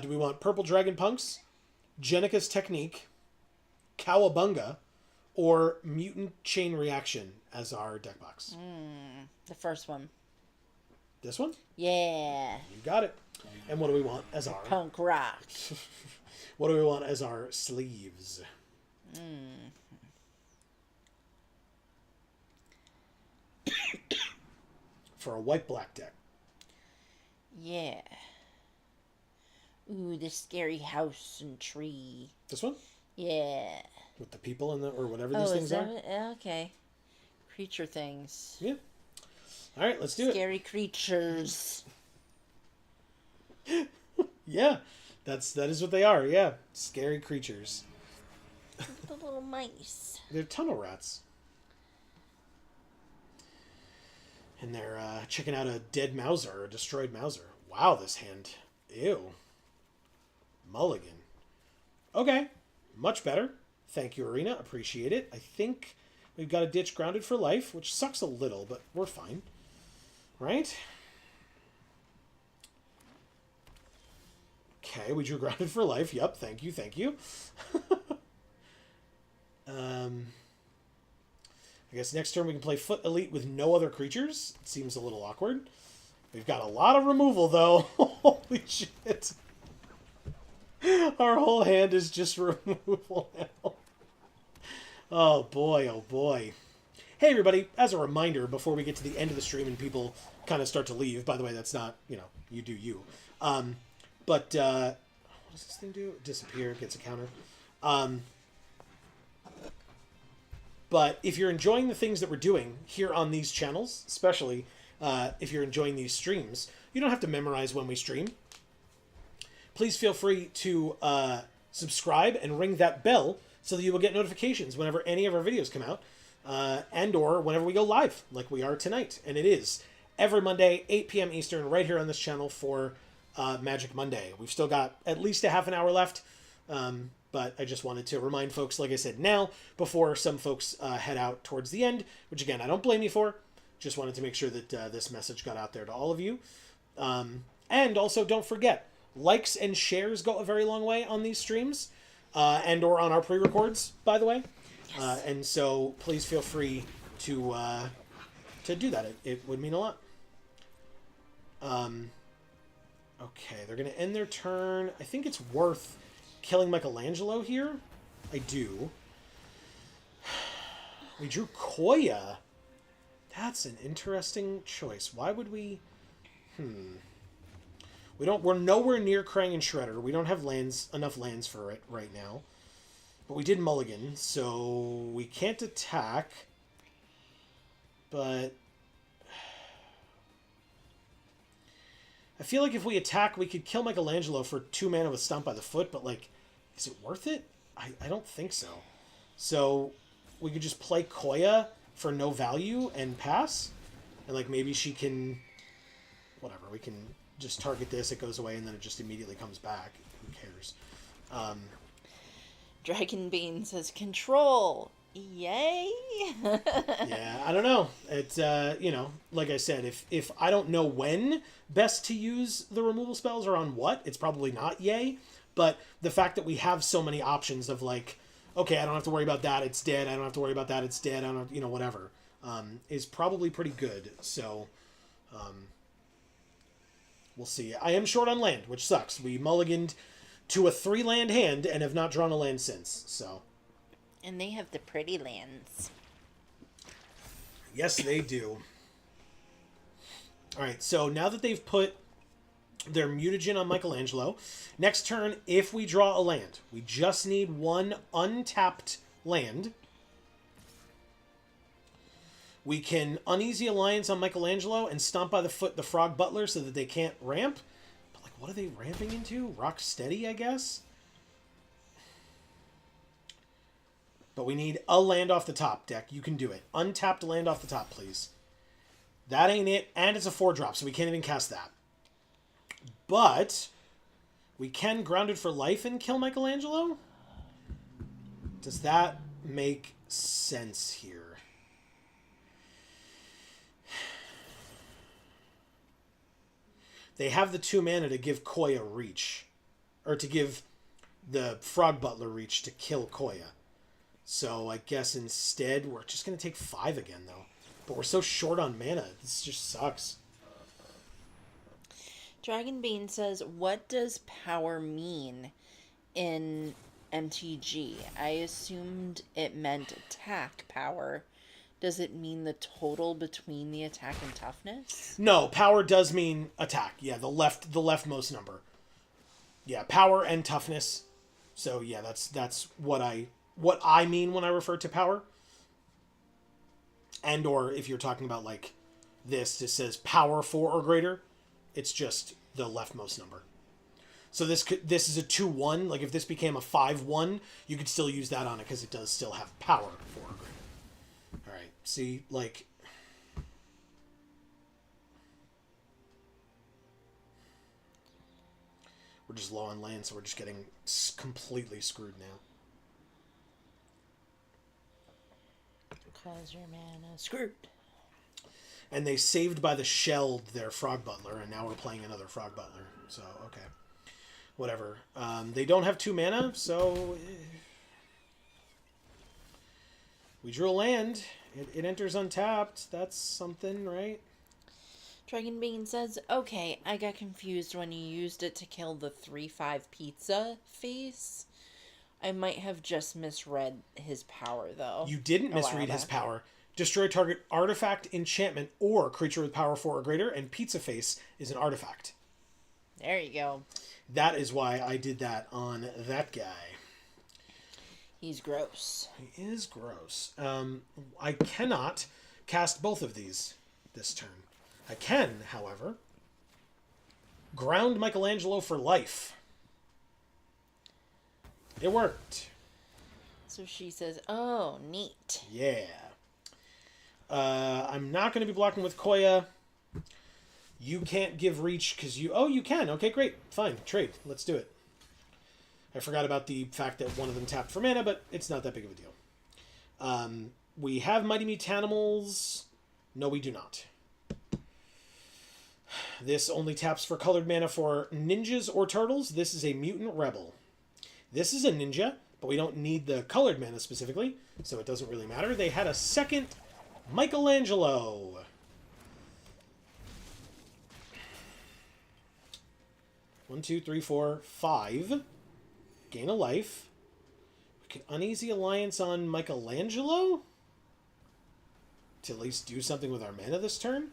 do we want Purple Dragon Punks, Jenika's Technique, Cowabunga, or Mutant Chain Reaction as our deck box? The first one. This one? Yeah. You got it. And what do we want as our... Punk rock. What do we want as our sleeves? For a white-black deck. Yeah. Ooh, the scary house and tree. This one? Yeah. With the people in the... or whatever these things are? Okay. Creature things. Yeah. All right, let's do Scary creatures. it. Yeah. That is what they are, yeah. Scary creatures. The little mice. They're tunnel rats. And they're checking out a dead Mauser, a destroyed Mauser. Wow, this hand. Ew. Mulligan. Okay. Much better. Thank you, Arena. Appreciate it. I think we've got a ditch Grounded for Life, which sucks a little, but we're fine. Right? Okay, we drew Grounded for Life. Yep, thank you, thank you. I guess next turn we can play Foot Elite with no other creatures. It seems a little awkward. We've got a lot of removal, though. Holy shit. Our whole hand is just removal now. Oh, boy, oh, boy. Hey, everybody. As a reminder, before we get to the end of the stream and people kind of start to leave, by the way, that's not, you do you. But, what does this thing do? Disappear, gets a counter. But if you're enjoying the things that we're doing here on these channels, especially if you're enjoying these streams, you don't have to memorize when we stream. Please feel free to subscribe and ring that bell so that you will get notifications whenever any of our videos come out and or whenever we go live, like we are tonight. And it is every Monday, 8 p.m. Eastern, right here on this channel for Magic Monday. We've still got at least a half an hour left. But I just wanted to remind folks, like I said, now, before some folks head out towards the end, which, again, I don't blame you for. Just wanted to make sure that this message got out there to all of you. And also, don't forget, likes and shares go a very long way on these streams, and or on our pre-records, by the way. Yes. And so, please feel free to do that. It would mean a lot. Okay, they're going to end their turn. I think it's worth killing Michelangelo here? I do. We drew Koya. That's an interesting choice. Why would we... We're nowhere near Krang and Shredder. We don't have enough lands for it right now. But we did mulligan, so we can't attack. But... I feel like if we attack, we could kill Michelangelo for 2 mana with Stomp by the Foot, but, like, is it worth it? I don't think so. So, we could just play Koya for no value and pass. And, like, maybe she can... Whatever, we can just target this, it goes away, and then it just immediately comes back. Who cares? Dragon Bean says, control! Yay! Yeah, I don't know. It's, like I said, if I don't know when best to use the removal spells or on what, it's probably not yay. But the fact that we have so many options of, like, okay, I don't have to worry about that, it's dead. I don't have to worry about that, it's dead. I don't, whatever, is probably pretty good. So, we'll see. I am short on land, which sucks. We mulliganed to a 3-land hand and have not drawn a land since, so... And they have the pretty lands. Yes, they do. Alright, so now that they've put their mutagen on Michelangelo, next turn, if we draw a land, we just need 1 untapped land. We can Uneasy Alliance on Michelangelo and Stomp by the Foot the Frog Butler so that they can't ramp. But, like, what are they ramping into? Rock Steady, I guess? But we need a land off the top, deck. You can do it. Untapped land off the top, please. That ain't it. And it's a 4-drop, so we can't even cast that. But we can Grounded for Life and kill Michelangelo? Does that make sense here. They have the 2 mana to give Koya reach. Or to give the Frog Butler reach to kill Koya. So I guess instead we're just going to take 5 again, though. But we're so short on mana. This just sucks. Dragon Bean says, what does power mean in MTG? I assumed it meant attack power. Does it mean the total between the attack and toughness? No, power does mean attack. Yeah, the leftmost number. Yeah, power and toughness. So yeah, that's what I mean when I refer to power. And or if you're talking about like this, it says power 4 or greater. It's just the leftmost number. So this is a 2-1. Like if this became a 5-1, you could still use that on it because it does still have power 4 or greater. All right. See, like we're just low on land, so we're just getting completely screwed now. Because your mana screwed. And they saved by the shelled their Frog Butler, and now we're playing another Frog Butler. So, okay. Whatever. They don't have 2 mana, so... We drew a land. It enters untapped. That's something, right? Dragon Bean says, okay, I got confused when you used it to kill the 3/5 pizza face. I might have just misread his power, though. You didn't misread his power. Destroy target artifact, enchantment, or creature with power 4 or greater, and Pizza Face is an artifact. There you go. That is why I did that on that guy. He's gross. He is gross. I cannot cast both of these this turn. I can, however, ground Michelangelo for life. It worked. So she says, oh, neat. Yeah. I'm not going to be blocking with Koya. You can't give reach because you... Oh, you can. Okay, great. Fine. Trade. Let's do it. I forgot about the fact that one of them tapped for mana, but it's not that big of a deal. We have Mighty Mutanimals. No, we do not. This only taps for colored mana for ninjas or turtles. This is a mutant rebel. This is a ninja, but we don't need the colored mana specifically, so it doesn't really matter. They had a second Michelangelo. One, two, three, four, 5. Gain a life. We can Uneasy Alliance on Michelangelo to at least do something with our mana this turn.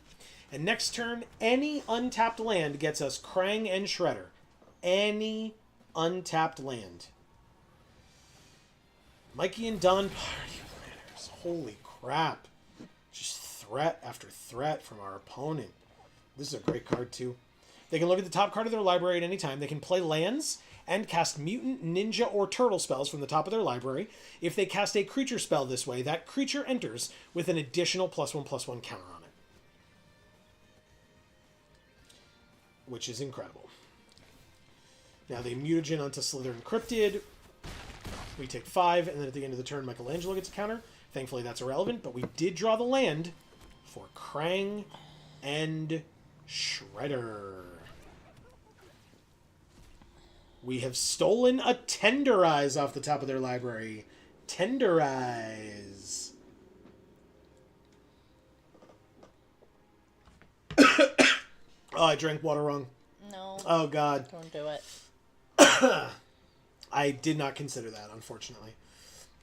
And next turn, any untapped land gets us Krang and Shredder. Any untapped land. Mikey and Don Party Planners. Holy crap. Just threat after threat from our opponent. This is a great card, too. They can look at the top card of their library at any time. They can play lands and cast mutant, ninja, or turtle spells from the top of their library. If they cast a creature spell this way, that creature enters with an additional +1/+1 counter on it. Which is incredible. Now they mutagen onto Slytherin Cryptid. We take 5, and then at the end of the turn, Michelangelo gets a counter. Thankfully, that's irrelevant, but we did draw the land for Krang and Shredder. We have stolen a Tenderize off the top of their library. Tenderize. Oh, I drank water wrong. No. Oh, God. Don't do it. I did not consider that, unfortunately.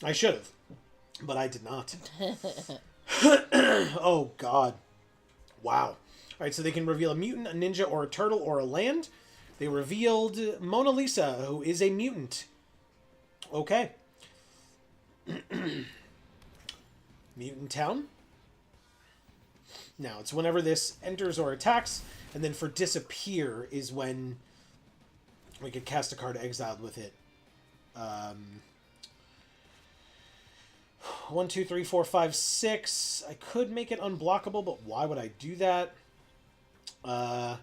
I should have, but I did not. Oh, God. Wow. All right, so they can reveal a mutant, a ninja, or a turtle, or a land. They revealed Mona Lisa, who is a mutant. Okay. Mutant Town. Now, it's whenever this enters or attacks, and then for disappear is when we could cast a card exiled with it. 1, 2, 3, 4, 5, 6. I could make it unblockable, but why would I do that? I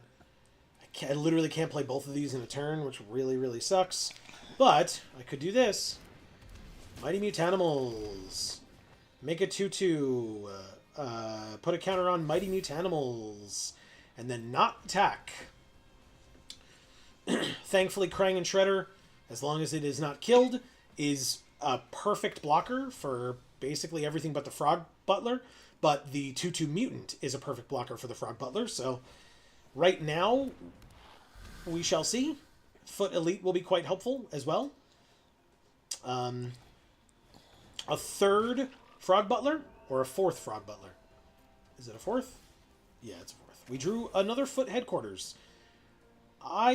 literally can't play both of these in a turn, which really, really sucks. But I could do this. Mighty Mutanimals. Make a 2/2. Put a counter on Mighty Mutanimals. And then not attack. Thankfully, Krang and Shredder, as long as it is not killed, is a perfect blocker for basically everything but the Frog Butler. But the 2/2 Mutant is a perfect blocker for the Frog Butler. So right now, we shall see. Foot Elite will be quite helpful as well. A third Frog Butler or a fourth Frog Butler? Is it a fourth? Yeah, it's a fourth. We drew another Foot Headquarters. I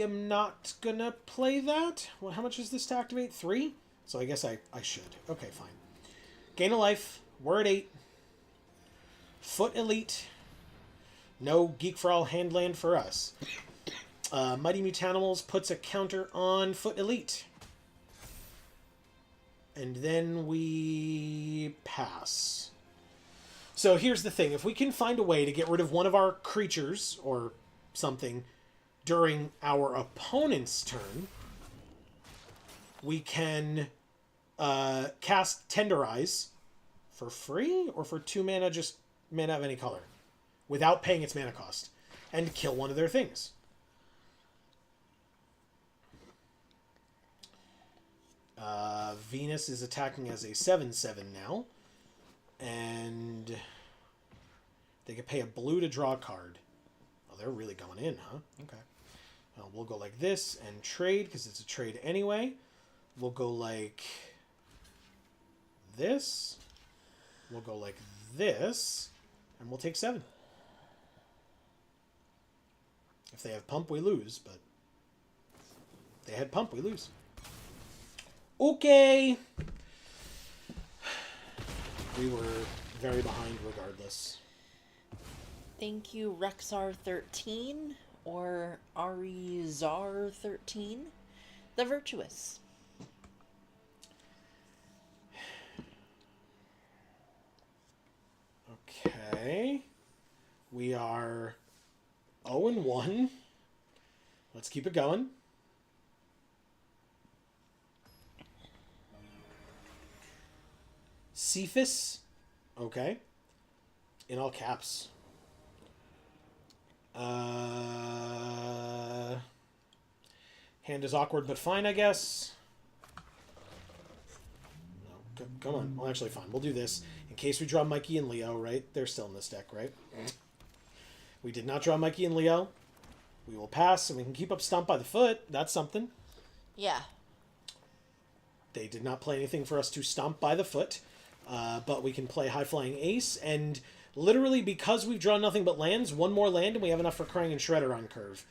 am not gonna play that. Well, how much is this to activate? 3? So I guess I should. Okay, fine. Gain a life. We're at 8. Foot Elite. No Geek for All Handland for us. Mighty Mutanimals puts a counter on Foot Elite. And then we pass. So here's the thing. If we can find a way to get rid of one of our creatures or something during our opponent's turn, we can cast Tenderize for free or for 2 mana, just mana of any color, without paying its mana cost, and kill one of their things. Venus is attacking as a 7/7 now. And they can pay a blue to draw a card. Oh, they're really going in, huh? Okay. We'll go like this and trade, because it's a trade anyway. We'll go like this. We'll go like this. And we'll take 7. If they have pump, we lose, but if they had pump, we lose. Okay. We were very behind regardless. Thank you, Rexar13 or Arizar13, the Virtuous. Okay. We are 0-1. Let's keep it going. Cephas. Okay. In all caps. Hand is awkward, but fine, I guess. No, come on. Well, actually, fine. We'll do this. In case we draw Mikey and Leo, right? They're still in this deck, right? We did not draw Mikey and Leo. We will pass, and we can keep up Stomp by the Foot. That's something. Yeah. They did not play anything for us to Stomp by the Foot. But we can play High Flying Ace, and literally because we've drawn nothing but lands, one more land, and we have enough for Krang and Shredder on curve.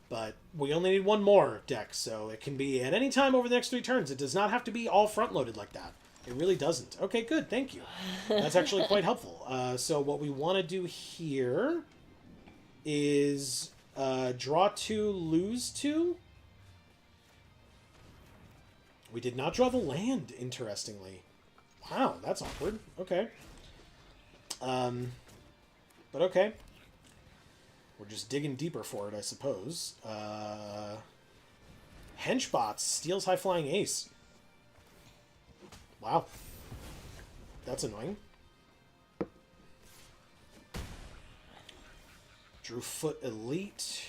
But we only need one more deck, so it can be at any time over the next 3 turns. It does not have to be all front-loaded like that. It really doesn't. Okay, good. Thank you. That's actually quite helpful. So what we want to do here is draw 2, lose 2. We did not draw the land, interestingly. Wow, that's awkward. Okay. But okay. We're just digging deeper for it, I suppose. Henchbots steals High Flying Ace. Wow. That's annoying. Drew Foot Elite.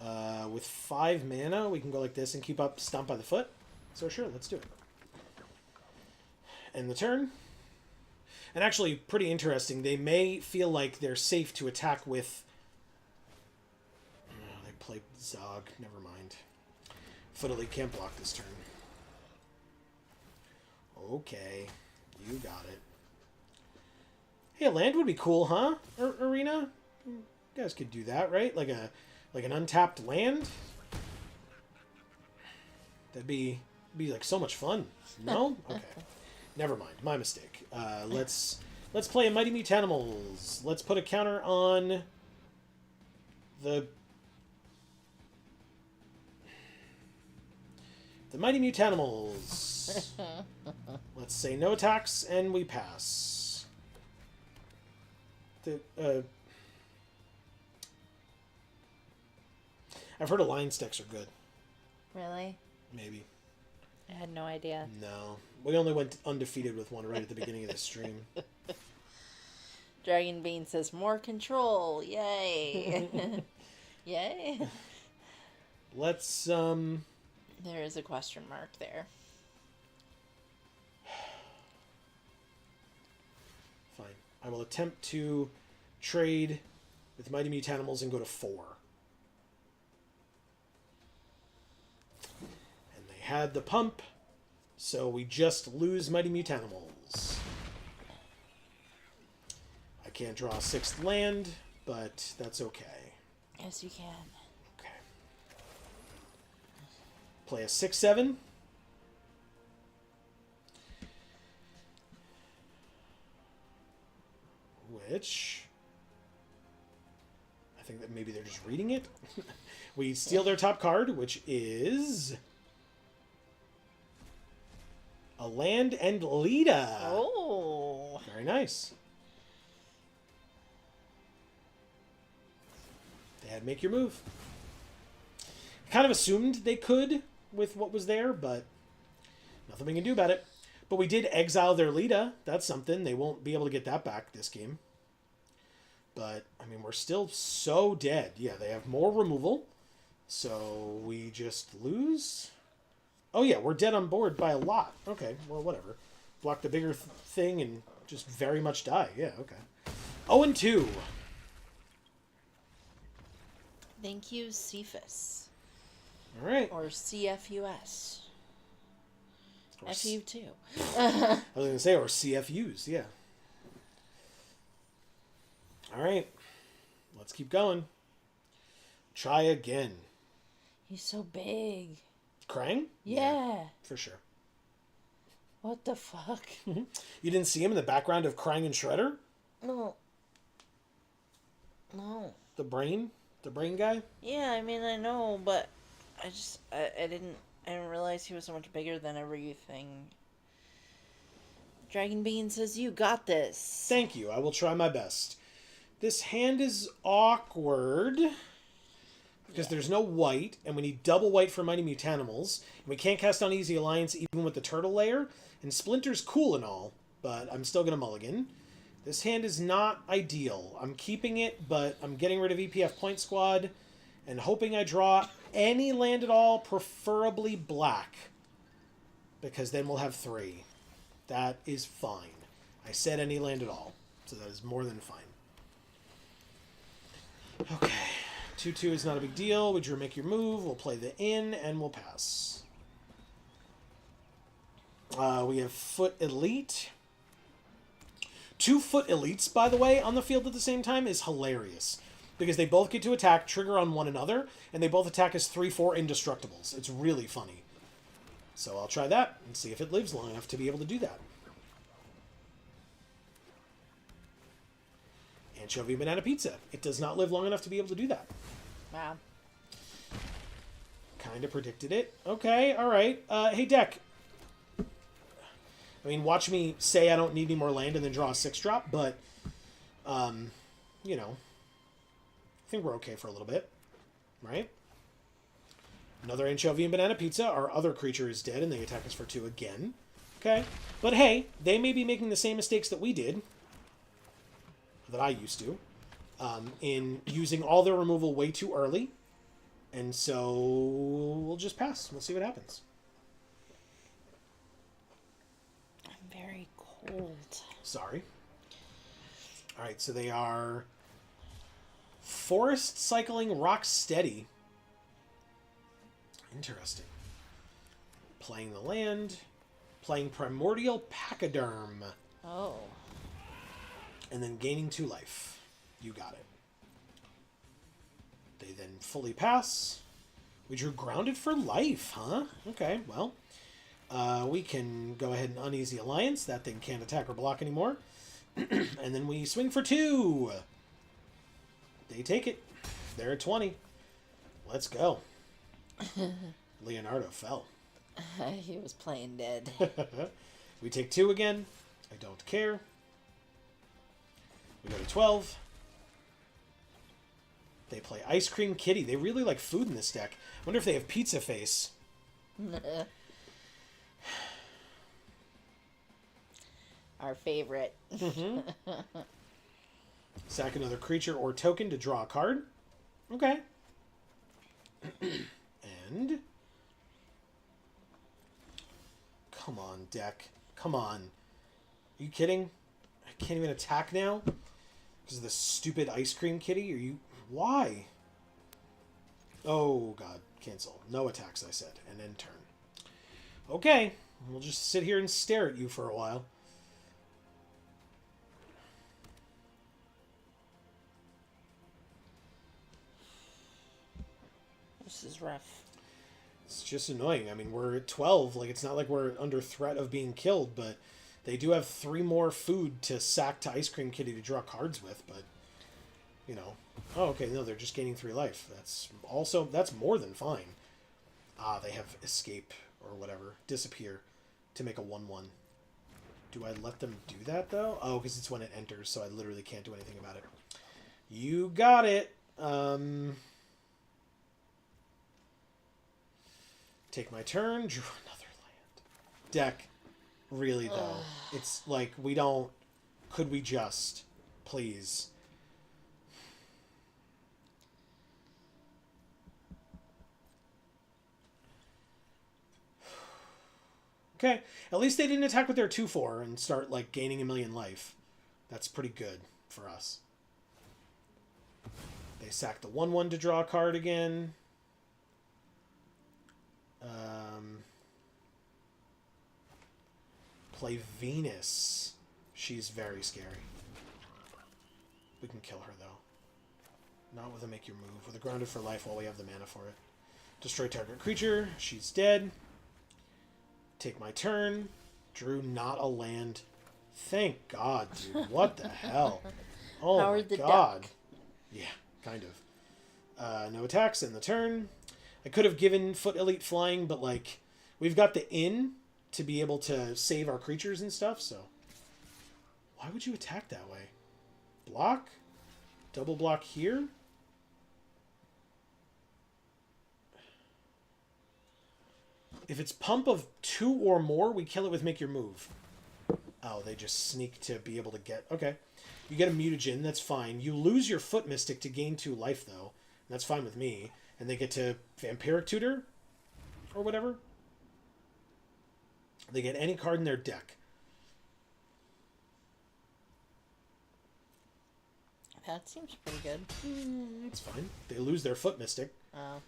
With 5 mana, we can go like this and keep up Stomp by the Foot. So sure, let's do it. End the turn. And actually, pretty interesting. They may feel like they're safe to attack with... Oh, they played Zog. Never mind. Foot Elite can't block this turn. Okay. You got it. Hey, a land would be cool, huh? Arena? You guys could do that, right? Like an untapped land? That'd be like so much fun. No? Okay. Never mind. My mistake. Let's play a Mighty Mutanimals. Let's put a counter on the Mighty Mutanimals. Let's say no attacks, and we pass. I've heard Alliance decks are good. Really? Maybe. I had no idea. No. We only went undefeated with one right at the beginning of the stream. Dragon Bean says, more control. Yay. Yay. Let's, There is a question mark there. Fine. I will attempt to trade with Mighty Mutanimals and go to 4. And they had the pump, so we just lose Mighty Mutanimals. I can't draw a 6th land, but that's okay. Yes, you can. Okay. Play a 6/7. Which... I think that maybe they're just reading it. We steal their top card, which is... a land and Lita. Oh. Very nice. They had make your move. Kind of assumed they could with what was there, but nothing we can do about it. But we did exile their Lita. That's something. They won't be able to get that back this game. But, I mean, we're still so dead. Yeah, they have more removal. So we just lose. Oh, yeah, we're dead on board by a lot. Okay, well, whatever. Block the bigger thing and just very much die. Yeah, okay. 0-2. Thank you, Cephas. All right. Or CFUS. Or FU too. I was going to say, or CFUs, yeah. All right. Let's keep going. Try again. He's so big. Krang? Yeah. For sure. What the fuck? You didn't see him in the background of Krang and Shredder? No. No. The brain guy? Yeah, I mean, I know, but I didn't realize he was so much bigger than everything. Dragon Bean says, you got this. Thank you. I will try my best. This hand is awkward because there's no white, and we need double white for Mighty Mutanimals. And we can't cast on Easy Alliance even with the turtle layer. And Splinter's cool and all, but I'm still going to mulligan. This hand is not ideal. I'm keeping it, but I'm getting rid of EPF Point Squad and hoping I draw any land at all, preferably black, because then we'll have 3. That is fine. I said any land at all, so that is more than fine. Okay, 2/2 is not a big deal. We drew make your move. We'll play the in, and we'll pass. We have Foot Elite. 2 Foot Elites, by the way, on the field at the same time is hilarious. Because they both get to attack, trigger on one another, and they both attack as 3/4 indestructibles. It's really funny. So I'll try that and see if it lives long enough to be able to do that. Anchovy Banana Pizza. It does not live long enough to be able to do that. Wow. Kind of predicted it. Okay, alright. Hey, Deck. I mean, watch me say I don't need any more land and then draw a 6-drop, but, you know, I think we're okay for a little bit, right? Another Anchovy and Banana Pizza. Our other creature is dead, and they attack us for 2 again. Okay. But hey, they may be making the same mistakes that we did, that I used to, in using all their removal way too early. And so we'll just pass. We'll see what happens. I'm very cold. Sorry. All right, so they are Forest Cycling Rock Steady. Interesting. Playing the land. Playing Primordial Pachyderm. Oh. And then gaining 2 life. You got it. They then fully pass. We drew Grounded for life, huh? Okay, well. We can go ahead and Uneasy Alliance. That thing can't attack or block anymore. And then we swing for 2. They take it. They're at 20. Let's go. Leonardo fell. He was playing dead. We take 2 again. I don't care. We go to 12. They play Ice Cream Kitty. They really like food in this deck. I wonder if they have Pizza Face. Our favorite. Mm-hmm. Sack another creature or token to draw a card. Okay. And... Come on, deck. Come on. Are you kidding? I can't even attack now? Because of the stupid ice cream kitty? Are you... Why? Oh, God. Cancel. No attacks, I said. And end turn. Okay. We'll just sit here and stare at you for a while. This is rough. It's just annoying. I mean, we're at 12. Like, it's not like we're under threat of being killed, but they do have 3 more food to sack to Ice Cream Kitty to draw cards with, but, you know. Oh, okay, no, they're just gaining 3 life. That's more than fine. Ah, they have Escape, or whatever, Disappear, to make a 1-1. Do I let them do that, though? Oh, because it's when it enters, so I literally can't do anything about it. You got it! Take my turn, draw another land. Deck, really though, it's like we don't. Could we just, please? Okay, at least they didn't attack with their 2/4 and start like gaining a million life. That's pretty good for us. They sacked the 1/1 to draw a card again. Play Venus. She's very scary. We can kill her, though. Not with a make your move. With a grounded for life while we have the mana for it. Destroy target creature. She's dead. Take my turn. Drew not a land. Thank God, dude. What the hell? Oh Howard my the God. Duck. Yeah, kind of. No attacks in the turn. I could have given Foot Elite flying, but like we've got the inn to be able to save our creatures and stuff, so why would you attack that way? Block? Double block here? If it's pump of 2 or more, we kill it with make your move. Oh, they just sneak to be able to get... Okay. You get a mutagen, that's fine. You lose your Foot Mystic to gain 2 life, though. That's fine with me. And they get to Vampiric Tutor? Or whatever. They get any card in their deck. That seems pretty good. It's fine. They lose their Foot Mystic. Oh.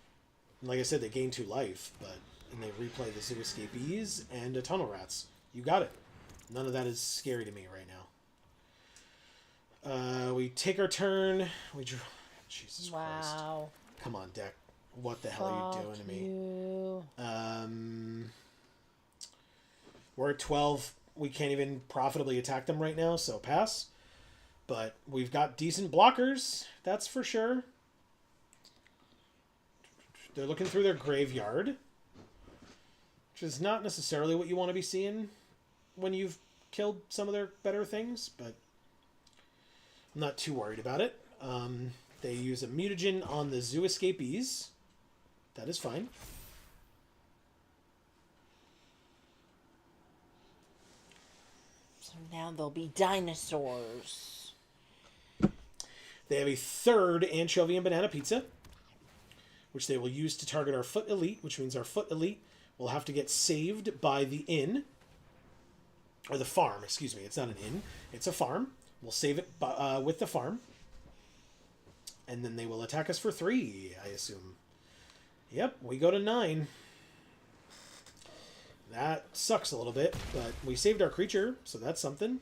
And like I said, they gain 2 life, but... And they replay the Zoo Escapees and a Tunnel Rats. You got it. None of that is scary to me right now. We take our turn. We draw... Jesus Christ. Wow. Come on, deck. What the hell are you doing to me? We're at 12. We can't even profitably attack them right now, so pass. But we've got decent blockers, that's for sure. They're looking through their graveyard, which is not necessarily what you want to be seeing when you've killed some of their better things, but I'm not too worried about it. They use a mutagen on the Zoo Escapees. That is fine. So now there'll be dinosaurs. They have a 3rd Anchovy and Banana Pizza, which they will use to target our Foot Elite, which means our Foot Elite will have to get saved by the inn. Or the farm, excuse me. It's not an inn. It's a farm. We'll save it with the farm. And then they will attack us for 3, I assume. Yep, we go to 9. That sucks a little bit, but we saved our creature, so that's something.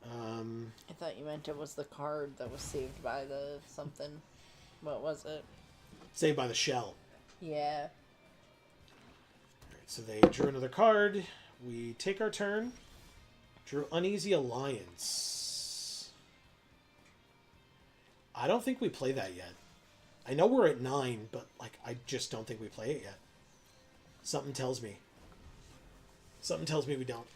I thought you meant it was the card that was saved by the something. What was it? Saved by the shell. Yeah. Alright, so they drew another card. We take our turn. Drew Uneasy Alliance. I don't think we play that yet. I know we're at 9, but like I just don't think we play it yet. Something tells me. Something tells me we don't.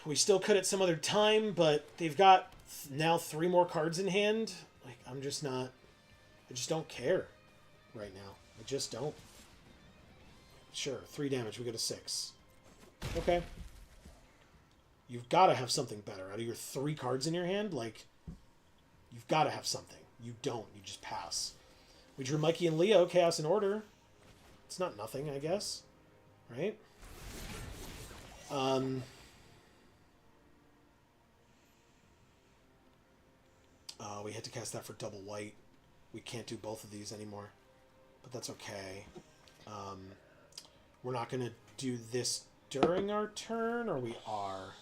We still could at some other time, but they've got now 3 more cards in hand. Like I'm just not. I just don't care right now. I just don't. Sure, 3 damage. We go to 6. Okay. You've got to have something better. Out of your 3 cards in your hand, like, you've got to have something. You don't. You just pass. We drew Mikey and Leo, Chaos and Order. It's not nothing, I guess. Right? We had to cast that for double white. We can't do both of these anymore. But that's okay. We're not going to do this during our turn, or we are?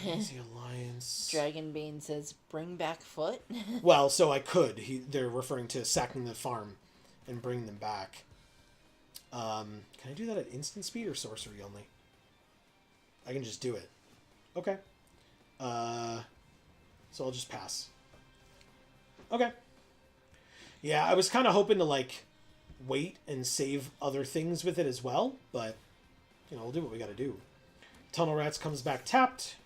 Easy Alliance. Dragonbane says, bring back foot. Well, so I could. They're referring to sacking the farm and bringing them back. Can I do that at instant speed or sorcery only? I can just do it. Okay. So I'll just pass. Okay. Yeah, I was kind of hoping to, like, wait and save other things with it as well, but, you know, we'll do what we gotta do. Tunnel Rats comes back tapped.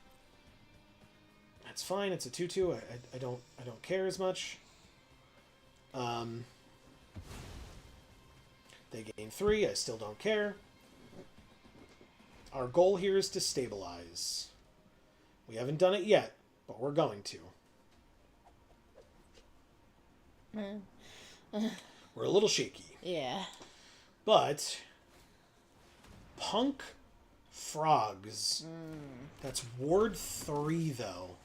That's fine. It's a 2/2. I don't care as much. They gain 3. I still don't care. Our goal here is to stabilize. We haven't done it yet, but we're going to. We're a little shaky. Yeah. But Punk Frogs. That's Ward 3, though.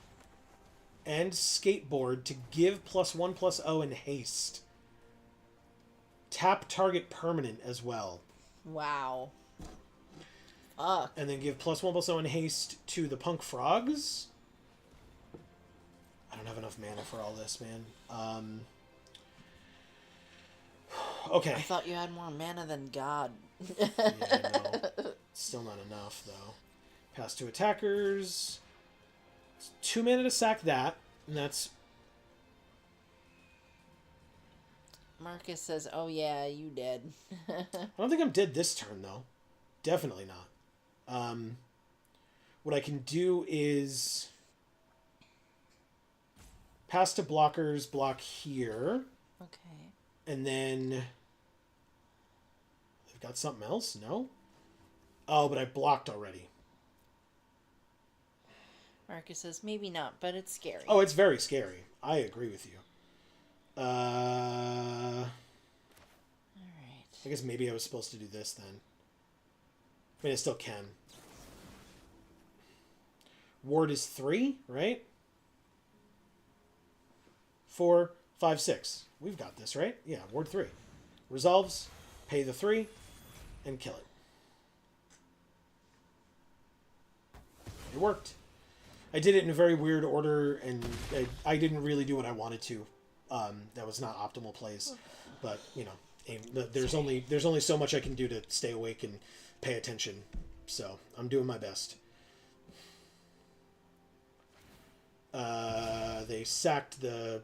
And Skateboard to give +1/+0 and haste. Tap target permanent as well. Wow. Fuck. And then give +1/+0 and haste to the Punk Frogs. I don't have enough mana for all this, man. Okay. I thought you had more mana than God. Yeah, I know. Still not enough, though. Pass to attackers. It's 2 mana to sack that, and that's... Marcus says, oh yeah, you dead. I don't think I'm dead this turn, though. Definitely not. What I can do is... pass to blockers, block here. Okay. And then... they've got something else? No? Oh, but I blocked already. Marcus says, maybe not, but it's scary. Oh, it's very scary. I agree with you. Alright. I guess maybe I was supposed to do this then. I mean, I still can. Ward is 3, right? 4, 5, 6. We've got this, right? Yeah, Ward 3. Resolves, pay the 3, and kill it. It worked. I did it in a very weird order, and I didn't really do what I wanted to. That was not optimal plays, but you know, there's only so much I can do to stay awake and pay attention. So I'm doing my best. They sacked the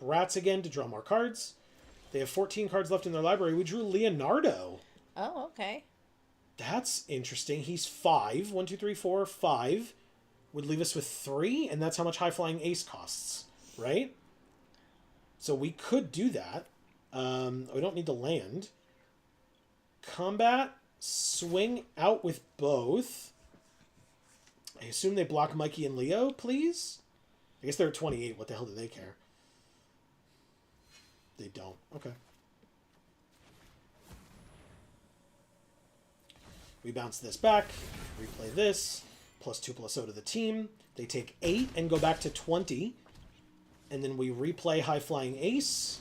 rats again to draw more cards. They have 14 cards left in their library. We drew Leonardo. Oh, okay. That's interesting. He's 5. 1, 2, 3, 4, 5. Would leave us with 3, and that's how much High Flying Ace costs, right? So we could do that. We don't need to land. Combat, swing out with both. I assume they block Mikey and Leo, please? I guess they're at 28. What the hell do they care? They don't. Okay. We bounce this back. Replay this. +2/+0 to the team. They take 8 and go back to 20. And then we replay High Flying Ace.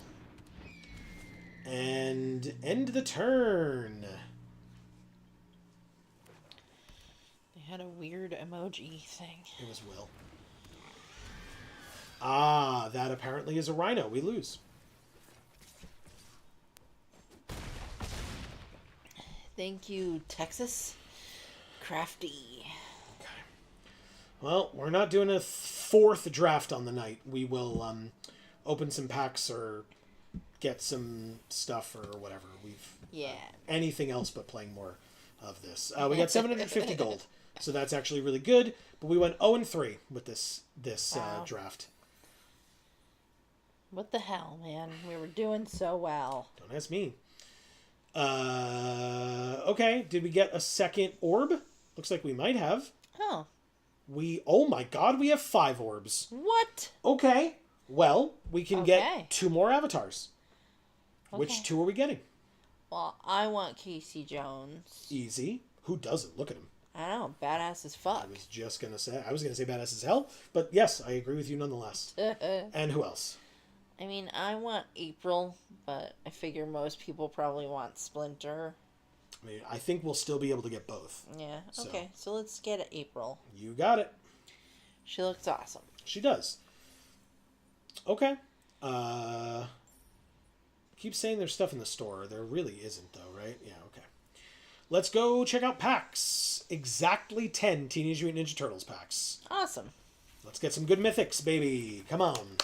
And end the turn. They had a weird emoji thing. It was Will. Ah, that apparently is a rhino. We lose. Thank you, Texas. Crafty. Okay. Well, we're not doing a 4th draft on the night. We will open some packs or get some stuff or whatever. Anything else but playing more of this. We got 750 gold, so that's actually really good. But we went 0-3 with this Wow. draft. What the hell, man? We were doing so well. Don't ask me. Okay, did we get a second orb? Looks like we might have. Oh. Oh my god, we have 5 orbs. What? Okay, well, we can Okay. get 2 more avatars. Okay. Which 2 are we getting? Well, I want Casey Jones. Easy. Who doesn't? Look at him. I don't know, badass as fuck. I was gonna say badass as hell, but yes, I agree with you nonetheless. I And who else? mean, I want April, but I figure most people probably want Splinter. I mean, I think we'll still be able to get both. Yeah, So. okay, so let's get April. You got it. She looks awesome. She does. Okay. Keep saying there's stuff in the store. There really isn't, though, right? Yeah, okay. Let's go check out packs. Exactly 10 Teenage Mutant Ninja Turtles packs. Awesome. Let's get some good mythics, baby. Come on.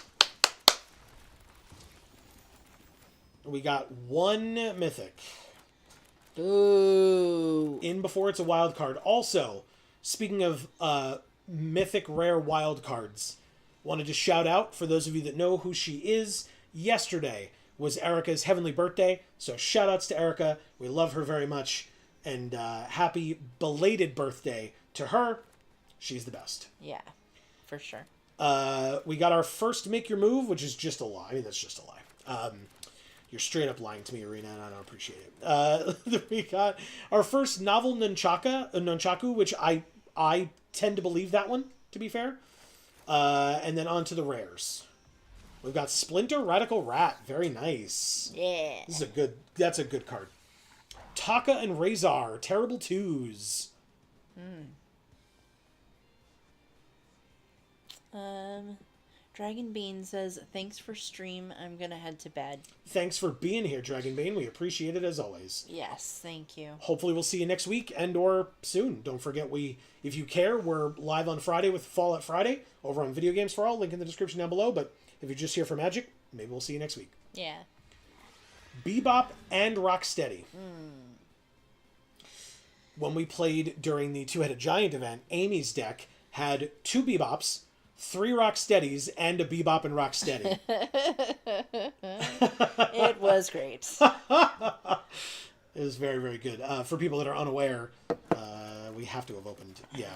We got 1 mythic. Boo. In before it's a wild card. Also, speaking of mythic rare wild cards, wanted to shout out, for those of you that know who she is, yesterday was Erica's heavenly birthday, so shout outs to Erica. We love her very much, and happy belated birthday to her. She's the best. Yeah, for sure. We got our first Make Your Move, which is just a lie. I mean, that's just a lie. You're straight up lying to me, Arena, and I don't appreciate it. We got our first novel nunchaku, which I tend to believe that one, to be fair. And then on to the rares. We've got Splinter, Radical Rat. Very nice. Yeah. That's a good card. Taka and Razor, Terrible Twos. Dragon Bean says, thanks for stream. I'm gonna head to bed. Thanks for being here, Dragon Bane. We appreciate it as always. Yes, thank you. Hopefully we'll see you next week and or soon. Don't forget, if you care, we're live on Friday with Fallout Friday over on Video Games for All. Link in the description down below. But if you're just here for Magic, maybe we'll see you next week. Yeah. Bebop and Rocksteady. When we played during the Two-Headed Giant event, Amy's deck had 2 Bebops, 3 Rocksteadies, and a Bebop and Rocksteady. It was great. It was very, very good. For people that are unaware, we have to have opened. Yeah.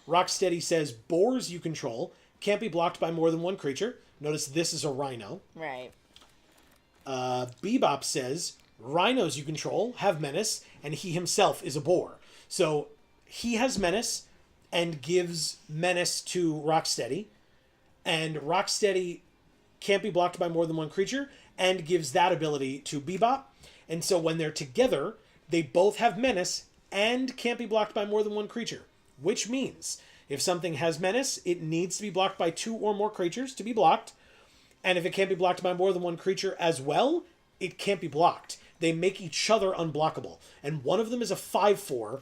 Rocksteady says, boars you control can't be blocked by more than 1 creature. Notice this is a rhino. Right. Bebop says, rhinos you control have menace, and he himself is a boar. So he has menace and gives menace to Rocksteady. And Rocksteady can't be blocked by more than 1 creature and gives that ability to Bebop. And so when they're together, they both have menace and can't be blocked by more than 1 creature. Which means if something has menace, it needs to be blocked by 2 or more creatures to be blocked. And if it can't be blocked by more than 1 creature as well, it can't be blocked. They make each other unblockable. And one of them is a 5/4,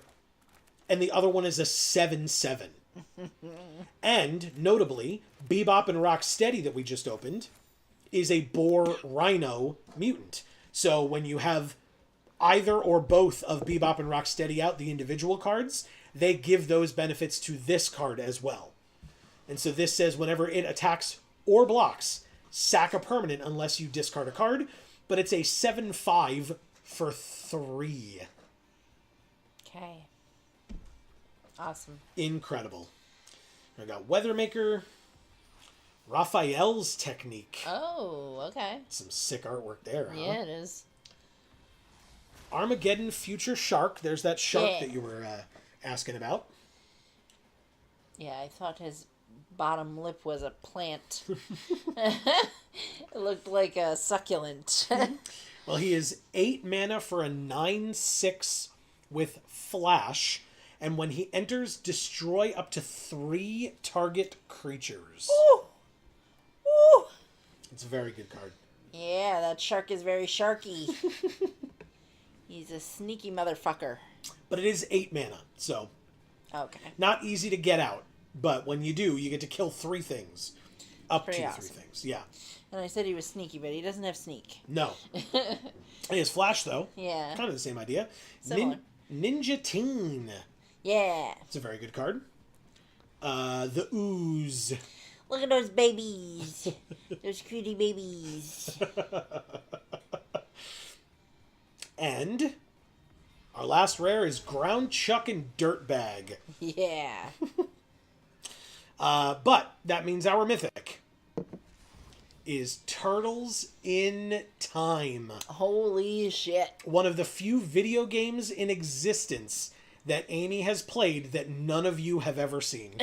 and the other one is a 7/7. And, notably, Bebop and Rocksteady that we just opened is a boar rhino mutant. So when you have either or both of Bebop and Rocksteady out, the individual cards, they give those benefits to this card as well. And so this says whenever it attacks or blocks, sack a permanent unless you discard a card, but it's a 7/5 for 3. Okay. Awesome. Incredible. I got Weathermaker, Raphael's Technique. Oh, okay. Some sick artwork there, huh? Yeah, it is. Armageddon Future Shark. There's that shark Yeah. that you were asking about. Yeah, I thought his bottom lip was a plant. It looked like a succulent. Well, he is 8 mana for a 9/6 with Flash. And when he enters, destroy up to 3 target creatures. Ooh! Ooh! It's a very good card. Yeah, that shark is very sharky. He's a sneaky motherfucker. But it is 8 mana, so Okay. not easy to get out. But when you do, you get to kill 3 things. Up to Pretty 3 awesome. things, yeah. And I said he was sneaky, but he doesn't have sneak. No. He has Flash, though. Yeah. Kind of the same idea. Similar. Ninja Teen. Yeah. It's a very good card. The Ooze. Look at those babies. Those cutie babies. And our last rare is Ground Chuck and Dirtbag. Yeah. But that means our mythic is Turtles in Time. Holy shit. One of the few video games in existence that Amy has played that none of you have ever seen.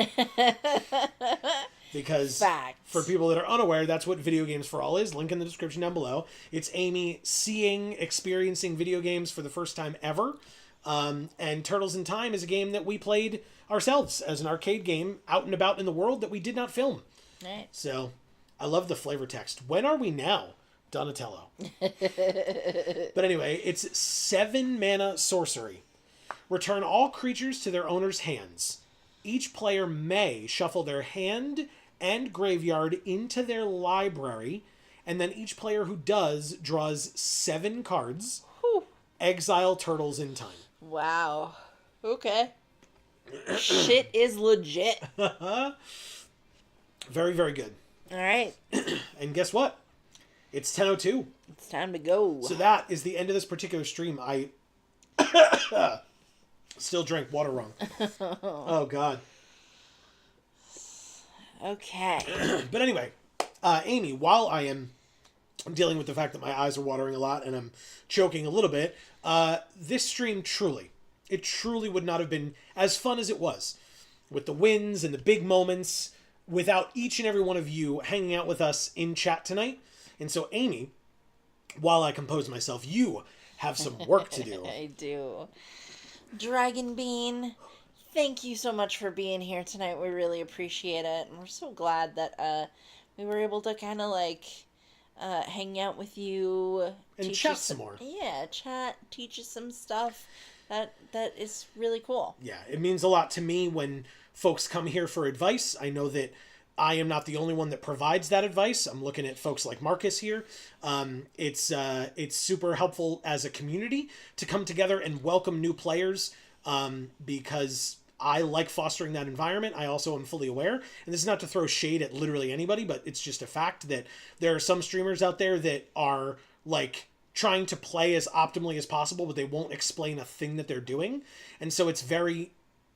Because Facts. for people that are unaware, that's what Video Games for All is. Link in the description down below. It's Amy experiencing video games for the first time ever. And Turtles in Time is a game that we played ourselves as an arcade game out and about in the world that we did not film. Right. So, I love the flavor text. When are we now? Donatello. But anyway, it's 7 mana sorcery. Return all creatures to their owner's hands. Each player may shuffle their hand and graveyard into their library, and then each player who does draws 7 cards. Whew. Exile Turtles in Time. Wow. Okay. Shit is legit. Very, very good. All right. And guess what? It's 10:02. It's time to go. So that is the end of this particular stream. I still drank water wrong. Oh, God. Okay. But anyway, Amy, while I am dealing with the fact that my eyes are watering a lot and I'm choking a little bit, this stream truly would not have been as fun as it was with the wins and the big moments without each and every one of you hanging out with us in chat tonight. And so, Amy, while I compose myself, you have some work to do. I do. Dragon Bean, thank you so much for being here tonight. We really appreciate it. And we're so glad that we were able to kind of like hang out with you. And chat some more. Yeah, chat, teach you some stuff. That is really cool. Yeah, it means a lot to me when folks come here for advice. I know that I am not the only one that provides that advice. I'm looking at folks like Marcus here. It's super helpful as a community to come together and welcome new players because I like fostering that environment. I also am fully aware, and this is not to throw shade at literally anybody, but it's just a fact that there are some streamers out there that are like trying to play as optimally as possible, but they won't explain a thing that they're doing. And so it's very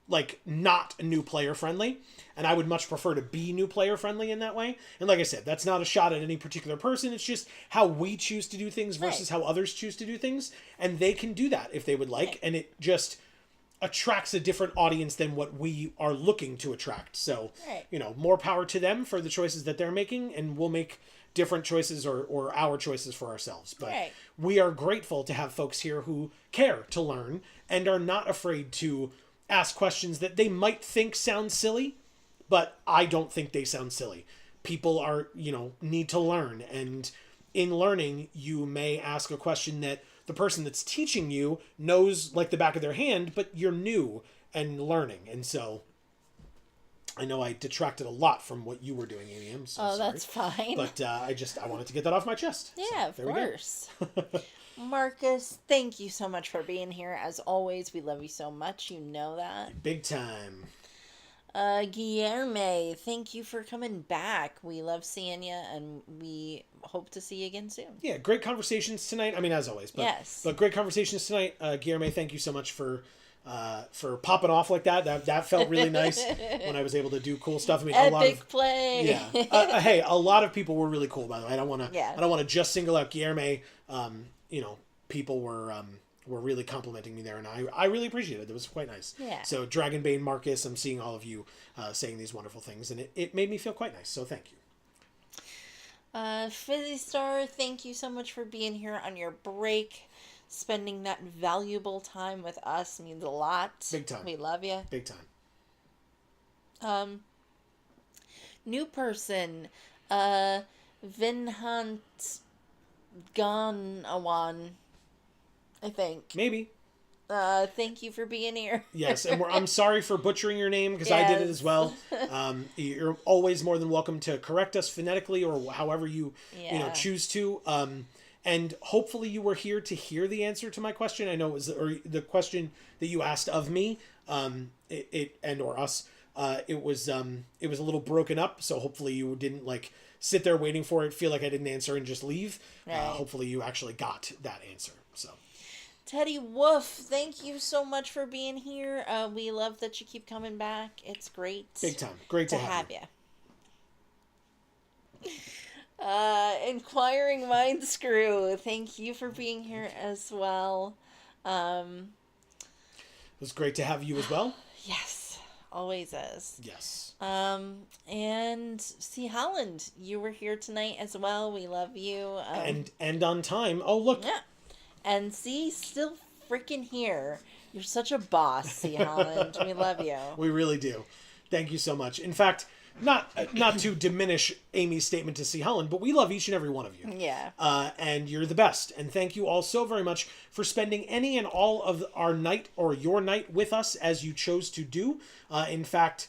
like not new player friendly, and I would much prefer to be new player friendly in that way. And like I said, that's not a shot at any particular person. It's just how we choose to do things versus how others choose to do things, and they can do that if they would like, and it just attracts a different audience than what we are looking to attract. So you know, more power to them for the choices that they're making, and we'll make different choices or our choices for ourselves. But we are grateful to have folks here who care to learn and are not afraid to ask questions that they might think sound silly, but I don't think they sound silly. People are, need to learn. And in learning, you may ask a question that the person that's teaching you knows like the back of their hand, but you're new and learning. And so I know I detracted a lot from what you were doing, Amy. I'm so sorry. That's fine. But I wanted to get that off my chest. Yeah, so, of course. Marcus, thank you so much for being here. As always, we love you so much. You know that. Big time. Guillermo, thank you for coming back. We love seeing you, and we hope to see you again soon. Yeah, great conversations tonight. I mean, as always. But, yes. But great conversations tonight. Guillermo, thank you so much for popping off like that. That felt really nice when I was able to do cool stuff. I mean, Epic play. Yeah. Hey, a lot of people were really cool, by the way. I don't want to just single out Guillermo. People were really complimenting me there, and I really appreciate it. It was quite nice. Yeah. So Dragonbane, Marcus, I'm seeing all of you saying these wonderful things, and it made me feel quite nice. So thank you. Fizzy Star, thank you so much for being here on your break. Spending that valuable time with us means a lot. Big time. We love you. Big time. New person, Vinhant Ganawan, I think. Maybe. Thank you for being here. Yes, and I'm sorry for butchering your name because I did it as well. You're always more than welcome to correct us phonetically or however you choose to. And hopefully you were here to hear the answer to my question. I know it was the question that you asked of me, or us. It was a little broken up, so hopefully you didn't like sit there waiting for it, feel like I didn't answer and just leave. Right. Hopefully you actually got that answer. So. Teddy Woof, thank you so much for being here. We love that you keep coming back. It's great. Big time. Great to have you. Inquiring Mind Screw, thank you for being here as well. It was great to have you as well. Yes, always is. Yes. And C. Holland, you were here tonight as well. We love you. And on time. Oh, look. Yeah. And C, still freaking here. You're such a boss, C. Holland. We love you. We really do. Thank you so much. In fact, not to diminish Amy's statement to C. Holland, but we love each and every one of you. Yeah. And you're the best. And thank you all so very much for spending any and all of our night or your night with us as you chose to do. In fact,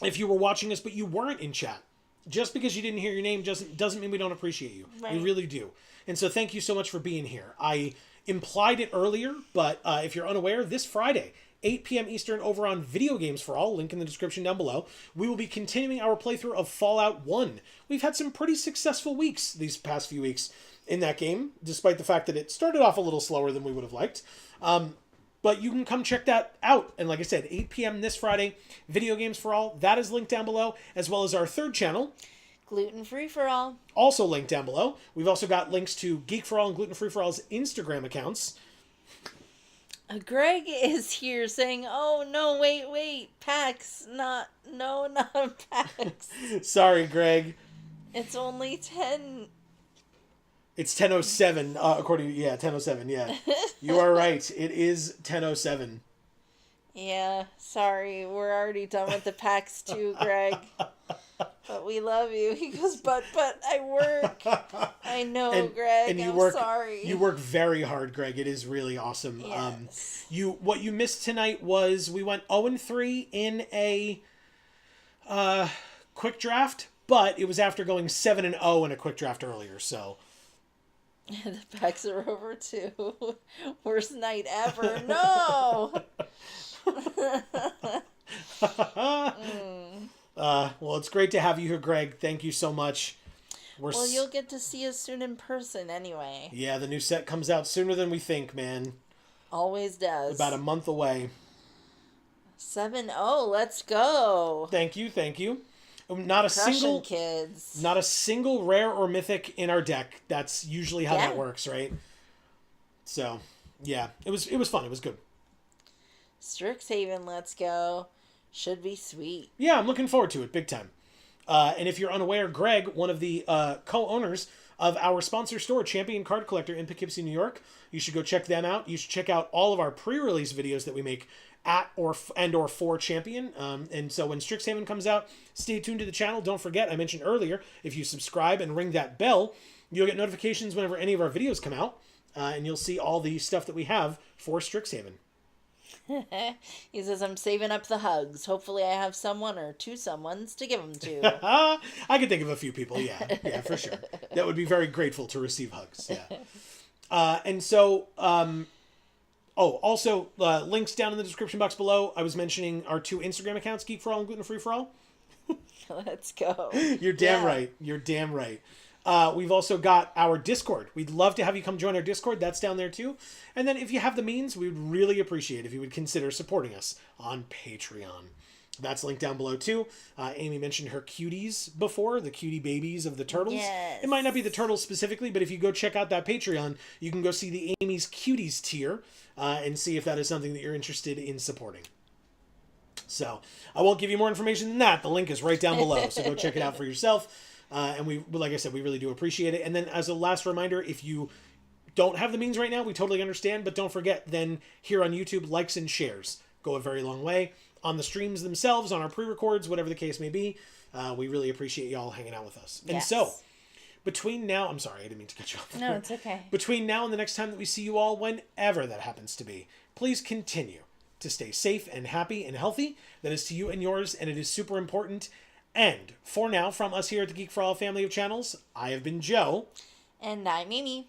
if you were watching us but you weren't in chat, just because you didn't hear your name doesn't mean we don't appreciate you. Right. We really do. And so thank you so much for being here. I implied it earlier, but if you're unaware, this Friday, 8 p.m. Eastern, over on Video Games for All, link in the description down below, we will be continuing our playthrough of Fallout 1. We've had some pretty successful weeks these past few weeks in that game, despite the fact that it started off a little slower than we would have liked. But you can come check that out. And like I said, 8 p.m. this Friday, Video Games for All, that is linked down below, as well as our third channel, Gluten Free for All. Also linked down below. We've also got links to Geek for All and Gluten Free for All's Instagram accounts. Greg is here saying, oh, no, wait, PAX, not PAX. Sorry, Greg. It's only 10. It's 10:07, according to, 10:07, yeah. You are right. It is 10:07. Yeah, sorry. We're already done with the PAX too, Greg. But we love you. He goes, but I work. I know, Greg. And I'm sorry. You work very hard, Greg. It is really awesome. Yes. What you missed tonight was we went 0-3 in a quick draft, but it was after going 7-0 in a quick draft earlier. So the PAX are over too. Worst night ever. No. Well, it's great to have you here, Greg. Thank you so much. Well, you'll get to see us soon in person anyway. Yeah, the new set comes out sooner than we think, man. Always does. About a month away. 7-0, let's go. Thank you. Not a single kids. Not a single rare or mythic in our deck. That's usually how that works, right? So, yeah, it was fun. It was good. Strixhaven, let's go. Should be sweet. Yeah, I'm looking forward to it big time. And if you're unaware, Greg, one of the co-owners of our sponsor store, Champion Card Collector in Poughkeepsie, New York, you should go check them out. You should check out all of our pre-release videos that we make at or for Champion. And so when Strixhaven comes out, stay tuned to the channel. Don't forget, I mentioned earlier, if you subscribe and ring that bell, you'll get notifications whenever any of our videos come out. And you'll see all the stuff that we have for Strixhaven. He says, I'm saving up the hugs. Hopefully I have someone or two someones to give them to. I could think of a few people, yeah, for sure. That would be very grateful to receive hugs, yeah. And so, also, links down in the description box below. I was mentioning our two Instagram accounts, Geek for All and Gluten Free for All. Let's go. You're damn right. You're damn right. We've also got our Discord. We'd love to have you come join our Discord. That's down there too. And then if you have the means, we would really appreciate if you would consider supporting us on Patreon. That's linked down below too. Amy mentioned her cuties before, the cutie babies of the turtles. Yes. It might not be the turtles specifically, but if you go check out that Patreon, you can go see the Amy's Cuties tier and see if that is something that you're interested in supporting. So I won't give you more information than that. The link is right down below, so go check it out for yourself. And we, like I said, we really do appreciate it. And then as a last reminder, if you don't have the means right now, we totally understand. But don't forget, then here on YouTube, likes and shares go a very long way. On the streams themselves, on our pre-records, whatever the case may be, we really appreciate y'all hanging out with us. And so, between now, I'm sorry, I didn't mean to cut you off. No, it's okay. Between now and the next time that we see you all, whenever that happens to be, please continue to stay safe and happy and healthy. That is to you and yours, and it is super important. And for now, from us here at the Geek for All family of channels, I have been Joe. And I'm Mimi.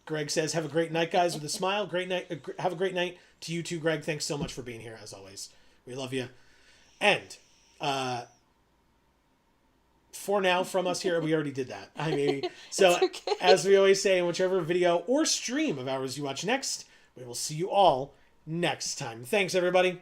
Greg says, have a great night, guys, with a smile. Great night. Have a great night to you too, Greg. Thanks so much for being here, as always. We love you. And for now, from us here, we already did that. I mean, so okay. as we always say, in whichever video or stream of ours you watch next, we will see you all next time. Thanks, everybody.